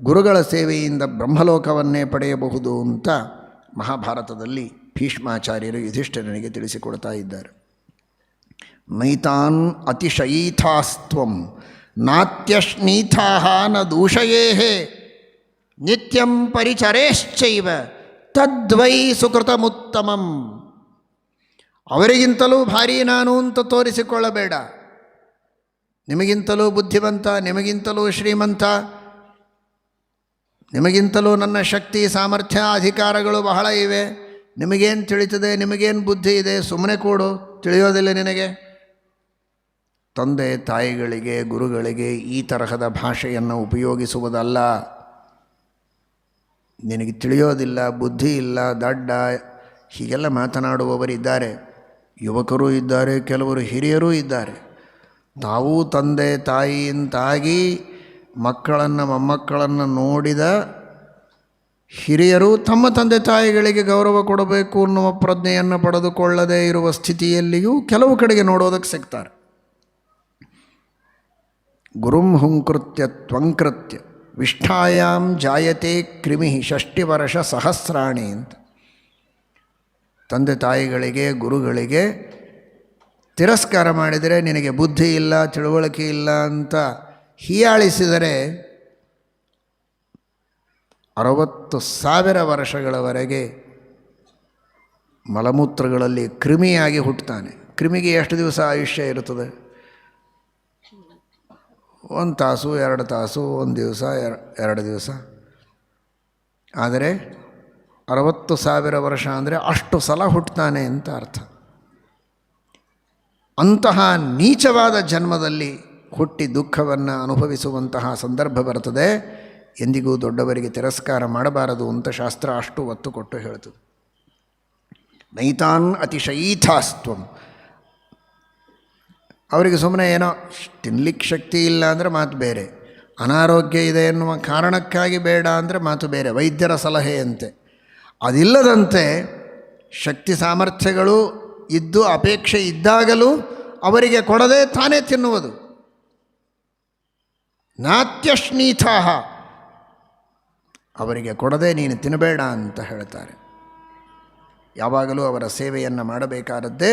ಗುರುಗಳ ಸೇವೆಯಿಂದ ಬ್ರಹ್ಮಲೋಕವನ್ನೇ ಪಡೆಯಬಹುದು ಅಂತ ಮಹಾಭಾರತದಲ್ಲಿ ಭೀಷ್ಮಾಚಾರ್ಯರು ಯುಧಿಷ್ಠಿರನಿಗೆ ತಿಳಿಸಿಕೊಡ್ತಾ ಇದ್ದಾರೆ. ನೈತಾನ್ ಅತಿಶಯೀಥಾಸ್ತ್ವಂ ನಾತ್ಯಶ್ನೀಥಾಃ ನ ದೂಷಯೇಹೇ ನಿತ್ಯಂ ಪರಿಚರೇಶ್ಚೈವ ತದ್ವೈ ಸುಕೃತಮುತ್ತಮಂ. ಅವರಿಗಿಂತಲೂ ಭಾರಿ ನಾನು ಅಂತ ತೋರಿಸಿಕೊಳ್ಳಬೇಡ. ನಿಮಗಿಂತಲೂ ಬುದ್ಧಿವಂತ, ನಿಮಗಿಂತಲೂ ಶ್ರೀಮಂತ, ನಿಮಗಿಂತಲೂ ನನ್ನ ಶಕ್ತಿ, ಸಾಮರ್ಥ್ಯ, ಅಧಿಕಾರಗಳು ಬಹಳ ಇವೆ, ನಿಮಗೇನು ತಿಳಿತದೆ, ನಿಮಗೇನು ಬುದ್ಧಿ ಇದೆ, ಸುಮ್ಮನೆ ಕೂಡು, ತಿಳಿಯೋದಿಲ್ಲ ನಿನಗೆ. ತಂದೆ ತಾಯಿಗಳಿಗೆ, ಗುರುಗಳಿಗೆ ಈ ತರಹದ ಭಾಷೆಯನ್ನು ಉಪಯೋಗಿಸುವುದಲ್ಲ. ನಿನಗೆ ತಿಳಿಯೋದಿಲ್ಲ, ಬುದ್ಧಿ ಇಲ್ಲ, ದಡ್ಡ, ಹೀಗೆಲ್ಲ ಮಾತನಾಡುವವರಿದ್ದಾರೆ. ಯುವಕರೂ ಇದ್ದಾರೆ, ಕೆಲವರು ಹಿರಿಯರೂ ಇದ್ದಾರೆ. ತಾವೂ ತಂದೆ ತಾಯಿಯಿಂದಾಗಿ ಮಕ್ಕಳನ್ನು ಮೊಮ್ಮಕ್ಕಳನ್ನು ನೋಡಿದ ಹಿರಿಯರು ತಮ್ಮ ತಂದೆ ತಾಯಿಗಳಿಗೆ ಗೌರವ ಕೊಡಬೇಕು ಅನ್ನುವ ಪ್ರಜ್ಞೆಯನ್ನು ಪಡೆದುಕೊಳ್ಳದೇ ಇರುವ ಸ್ಥಿತಿಯಲ್ಲಿಯೂ ಕೆಲವು ಕಡೆಗೆ ನೋಡೋದಕ್ಕೆ ಸಿಗ್ತಾರೆ. ಗುರುಂ ಹುಂಕೃತ್ಯ ತ್ವಂಕೃತ್ಯ ವಿಷ್ಠಾಯಾಂ ಜಾಯತೆ ಕ್ರಿಮಿ 60 ವರ್ಷ ಸಹಸ್ರಾಣಿ ಅಂತ. ತಂದೆ ತಾಯಿಗಳಿಗೆ, ಗುರುಗಳಿಗೆ ತಿರಸ್ಕಾರ ಮಾಡಿದರೆ, ನಿನಗೆ ಬುದ್ಧಿ ಇಲ್ಲ, ತಿಳುವಳಿಕೆ ಇಲ್ಲ ಅಂತ ಹೀಯಾಳಿಸಿದರೆ 60,000 ವರ್ಷಗಳವರೆಗೆ ಮಲಮೂತ್ರಗಳಲ್ಲಿ ಕ್ರಿಮಿಯಾಗಿ ಹುಟ್ಟುತ್ತಾನೆ. ಕ್ರಿಮಿಗೆ ಎಷ್ಟು ದಿವಸ ಆಯುಷ್ಯ ಇರುತ್ತದೆ? 1 ತಾಸು, 2 ತಾಸು, 1 ದಿವಸ, 2 ದಿವಸ. ಆದರೆ 60,000 ವರ್ಷ ಅಂದರೆ ಅಷ್ಟು ಸಲ ಹುಟ್ಟುತ್ತಾನೆ ಅಂತ ಅರ್ಥ. ಅಂತಹ ನೀಚವಾದ ಜನ್ಮದಲ್ಲಿ ಹುಟ್ಟಿ ದುಃಖವನ್ನು ಅನುಭವಿಸುವಂತಹ ಸಂದರ್ಭ ಬರ್ತದೆ. ಎಂದಿಗೂ ದೊಡ್ಡವರಿಗೆ ತಿರಸ್ಕಾರ ಮಾಡಬಾರದು ಅಂತ ಶಾಸ್ತ್ರ ಅಷ್ಟು ಒತ್ತು ಕೊಟ್ಟು ಹೇಳ್ತದೆ. ನೈತಾನ್ ಅತಿಶಯೀಥಾಸ್ತ್ವಂ. ಅವರಿಗೆ ಸುಮ್ಮನೆ ಏನೋ ತಿನ್ನಲಿಕ್ಕೆ ಶಕ್ತಿ ಇಲ್ಲ ಅಂದರೆ ಮಾತು ಬೇರೆ, ಅನಾರೋಗ್ಯ ಇದೆ ಎನ್ನುವ ಕಾರಣಕ್ಕಾಗಿ ಬೇಡ ಅಂದರೆ ಮಾತು ಬೇರೆ, ವೈದ್ಯರ ಸಲಹೆಯಂತೆ. ಅದಿಲ್ಲದಂತೆ ಶಕ್ತಿ ಸಾಮರ್ಥ್ಯಗಳು ಇದ್ದು ಅಪೇಕ್ಷೆ ಇದ್ದಾಗಲೂ ಅವರಿಗೆ ಕೊಡದೆ ತಾನೇ ತಿನ್ನುವುದು. ನಾತ್ಯಶ್ನೀಥಾಃ, ಅವರಿಗೆ ಕೊಡದೆ ನೀನು ತಿನ್ನಬೇಡ ಅಂತ ಹೇಳ್ತಾರೆ. ಯಾವಾಗಲೂ ಅವರ ಸೇವೆಯನ್ನು ಮಾಡಬೇಕಾದದ್ದೇ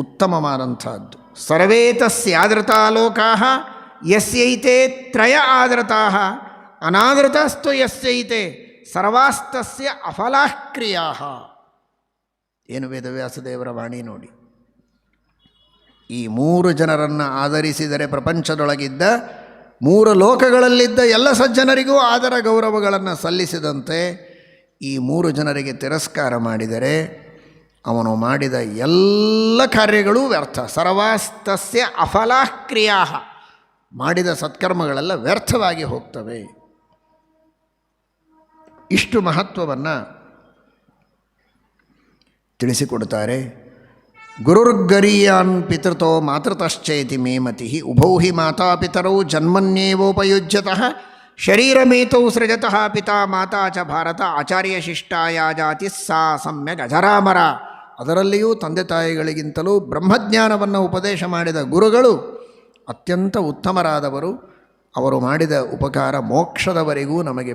ಉತ್ತಮವಾದಂಥದ್ದು. ಸರ್ವೇ ತಸ್ಯಾದೃತಾ ಲೋಕಾಃ ಯಸ್ಯೈತೆ ತ್ರಯ ಆದೃತಾಃ ಅನಾದೃತಸ್ತು ಯಸ್ಯೈತೆ ಸರ್ವಾಸ್ತಸ್ಯ ಅಫಲಾಃ ಕ್ರಿಯಾಃ. ಏನು ವೇದವ್ಯಾಸದೇವರ ವಾಣಿ ನೋಡಿ. ಈ 3 ಜನರನ್ನು ಆಧರಿಸಿದರೆ ಪ್ರಪಂಚದೊಳಗಿದ್ದ 3 ಲೋಕಗಳಲ್ಲಿದ್ದ ಎಲ್ಲ ಸಜ್ಜನರಿಗೂ ಆದರ ಗೌರವಗಳನ್ನು ಸಲ್ಲಿಸಿದಂತೆ ಈ 3 ಜನರಿಗೆ ತಿರಸ್ಕಾರ ಮಾಡಿದರೆ ಅವನು ಮಾಡಿದ ಎಲ್ಲ ಕಾರ್ಯಗಳೂ ವ್ಯರ್ಥ. ಸರ್ವಾಸ್ತಸ್ಯ ಅಫಲಾಃ ಕ್ರಿಯಾಃ, ಮಾಡಿದ ಸತ್ಕರ್ಮಗಳೆಲ್ಲ ವ್ಯರ್ಥವಾಗಿ ಹೋಗ್ತವೆ. ಇಷ್ಟು ಮಹತ್ವವನ್ನು ತಿಳಿಸಿಕೊಡ್ತಾರೆ. ಗುರುರ್ಗರೀಯಾನ್ ಪಿತೃತೋ ಮಾತೃತಶ್ಚೇತಿ ಮೇ ಮತಿ ಉಭೌ ಹಿ ಮಾತಾಪಿತರೌ ಜನ್ಮನ್ಯೇವೋಪಯುಜ್ಯತಃ ಶರೀರಮೇತೌ ಸೃಜತಃ ಪಿತಾ ಮಾತಾ ಚ ಭಾರತ ಆಚಾರ್ಯ ಶಿಷ್ಟಾಯ ಜಾತಿ ಸಾ ಸಮ್ಯಗ್ ಅಜರಾಮರ. ಅದರಲ್ಲಿಯೂ ತಂದೆ ತಾಯಿಗಳಿಗಿಂತಲೂ ಬ್ರಹ್ಮಜ್ಞಾನವನ್ನು ಉಪದೇಶ ಮಾಡಿದ ಗುರುಗಳು ಅತ್ಯಂತ ಉತ್ತಮರಾದವರು. ಅವರು ಮಾಡಿದ ಉಪಕಾರ ಮೋಕ್ಷದವರೆಗೂ ನಮಗೆ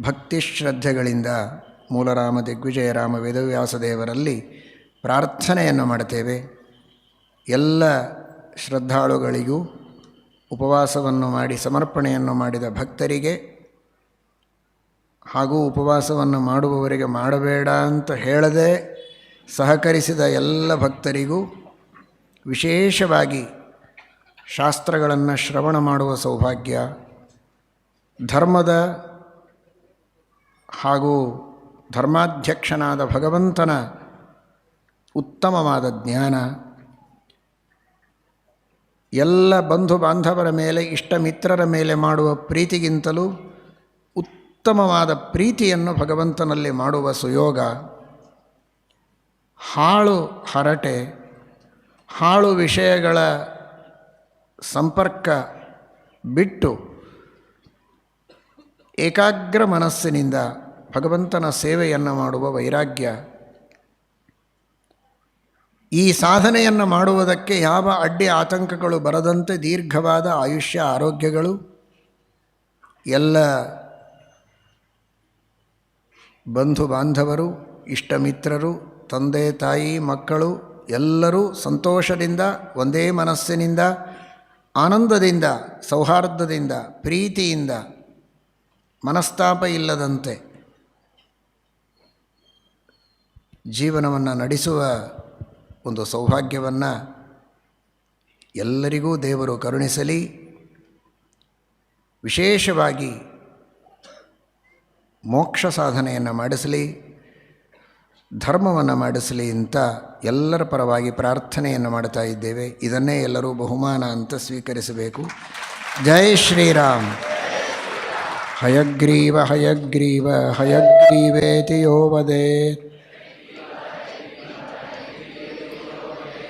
ಭಕ್ತಿ ಶ್ರದ್ಧೆಗಳಿಂದ ಮೂಲರಾಮ ದಿಗ್ವಿಜಯರಾಮ ವೇದವ್ಯಾಸದೇವರಲ್ಲಿ ಪ್ರಾರ್ಥನೆಯನ್ನು ಮಾಡ್ತೇವೆ. ಎಲ್ಲ ಶ್ರದ್ಧಾಳುಗಳಿಗೂ, ಉಪವಾಸವನ್ನು ಮಾಡಿ ಸಮರ್ಪಣೆಯನ್ನು ಮಾಡಿದ ಭಕ್ತರಿಗೆ ಹಾಗೂ ಉಪವಾಸವನ್ನು ಮಾಡುವವರಿಗೆ ಮಾಡಬೇಡ ಅಂತ ಹೇಳದೆ ಸಹಕರಿಸಿದ ಎಲ್ಲ ಭಕ್ತರಿಗೂ, ವಿಶೇಷವಾಗಿ ಶಾಸ್ತ್ರಗಳನ್ನು ಶ್ರವಣ ಮಾಡುವ ಸೌಭಾಗ್ಯ, ಧರ್ಮದ ಹಾಗೂ ಧರ್ಮಾಧ್ಯಕ್ಷನಾದ ಭಗವಂತನ ಉತ್ತಮವಾದ ಜ್ಞಾನ, ಎಲ್ಲ ಬಂಧು ಬಾಂಧವರ ಮೇಲೆ, ಇಷ್ಟ ಮಿತ್ರರ ಮೇಲೆ ಮಾಡುವ ಪ್ರೀತಿಗಿಂತಲೂ ಉತ್ತಮವಾದ ಪ್ರೀತಿಯನ್ನು ಭಗವಂತನಲ್ಲಿ ಮಾಡುವ ಸುಯೋಗ, ಹಾಳು ಹರಟೆ, ಹಾಳು ವಿಷಯಗಳ ಸಂಪರ್ಕ ಬಿಟ್ಟು ಏಕಾಗ್ರ ಮನಸ್ಸಿನಿಂದ ಭಗವಂತನ ಸೇವೆಯನ್ನು ಮಾಡುವ ವೈರಾಗ್ಯ, ಈ ಸಾಧನೆಯನ್ನು ಮಾಡುವುದಕ್ಕೆ ಯಾವ ಅಡ್ಡಿ ಆತಂಕಗಳು ಬರದಂತೆ ದೀರ್ಘವಾದ ಆಯುಷ್ಯ ಆರೋಗ್ಯಗಳು ಎಲ್ಲ ಬಂಧು ಬಾಂಧವರು, ಇಷ್ಟ ಮಿತ್ರರು, ತಂದೆ ತಾಯಿ ಮಕ್ಕಳು ಎಲ್ಲರೂ ಸಂತೋಷದಿಂದ, ಒಂದೇ ಮನಸ್ಸಿನಿಂದ, ಆನಂದದಿಂದ, ಸೌಹಾರ್ದದಿಂದ, ಪ್ರೀತಿಯಿಂದ, ಮನಸ್ತಾಪ ಇಲ್ಲದಂತೆ ಜೀವನವನ್ನು ನಡೆಸುವ ಒಂದು ಸೌಭಾಗ್ಯವನ್ನು ಎಲ್ಲರಿಗೂ ದೇವರು ಕರುಣಿಸಲಿ. ವಿಶೇಷವಾಗಿ ಮೋಕ್ಷ ಸಾಧನೆಯನ್ನು ಮಾಡಿಸಲಿ, ಧರ್ಮವನ್ನು ಮಾಡಿಸಲಿ ಅಂತ ಎಲ್ಲರ ಪರವಾಗಿ ಪ್ರಾರ್ಥನೆಯನ್ನು ಮಾಡ್ತಾ ಇದ್ದೇವೆ. ಇದನ್ನೇ ಎಲ್ಲರೂ ಬಹುಮಾನ ಅಂತ ಸ್ವೀಕರಿಸಬೇಕು. ಜೈ ಶ್ರೀರಾಮ್. ಹಯಗ್ರೀವ ಹಯಗ್ರೀವ ಹಯಗ್ರೀವೇತಿ ಯೋ ವದೇತ್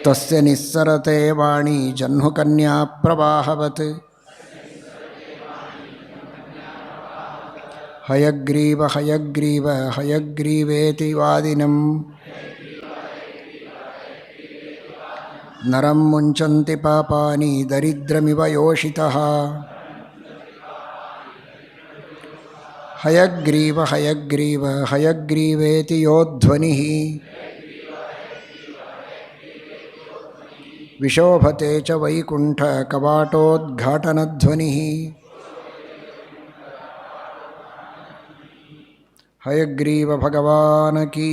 ತಸ್ಯ ನಿಸ್ಸರತೆ ವಾಣಿ ಜಹ್ನುಕನ್ಯಾ ಪ್ರವಾಹವತ್. ಹಯಗ್ರೀವ ಹಯಗ್ರೀವ ಹಯಗ್ರೀವೇತಿ ವಾದಿನಂ ನರಂ ಮುಂಚಂತಿ ಪಾಪಾನಿ ದರಿದ್ರಮಿವ ಯೋಷಿತಃ. ಹಯಗ್ರೀವ ಹಯಗ್ರೀವ ಹಯಗ್ರೀವೇತಿ ಯೋ ಧ್ವನಿಃ ವಿಶೋಭತೆ ಚ ವೈಕುಂಠ ಕವಾಟೋದ್ಘಾಟನಧ್ವನಿಃ. ಹಯಗ್ರೀವ ಭಗವಾನ್ ಕೀ.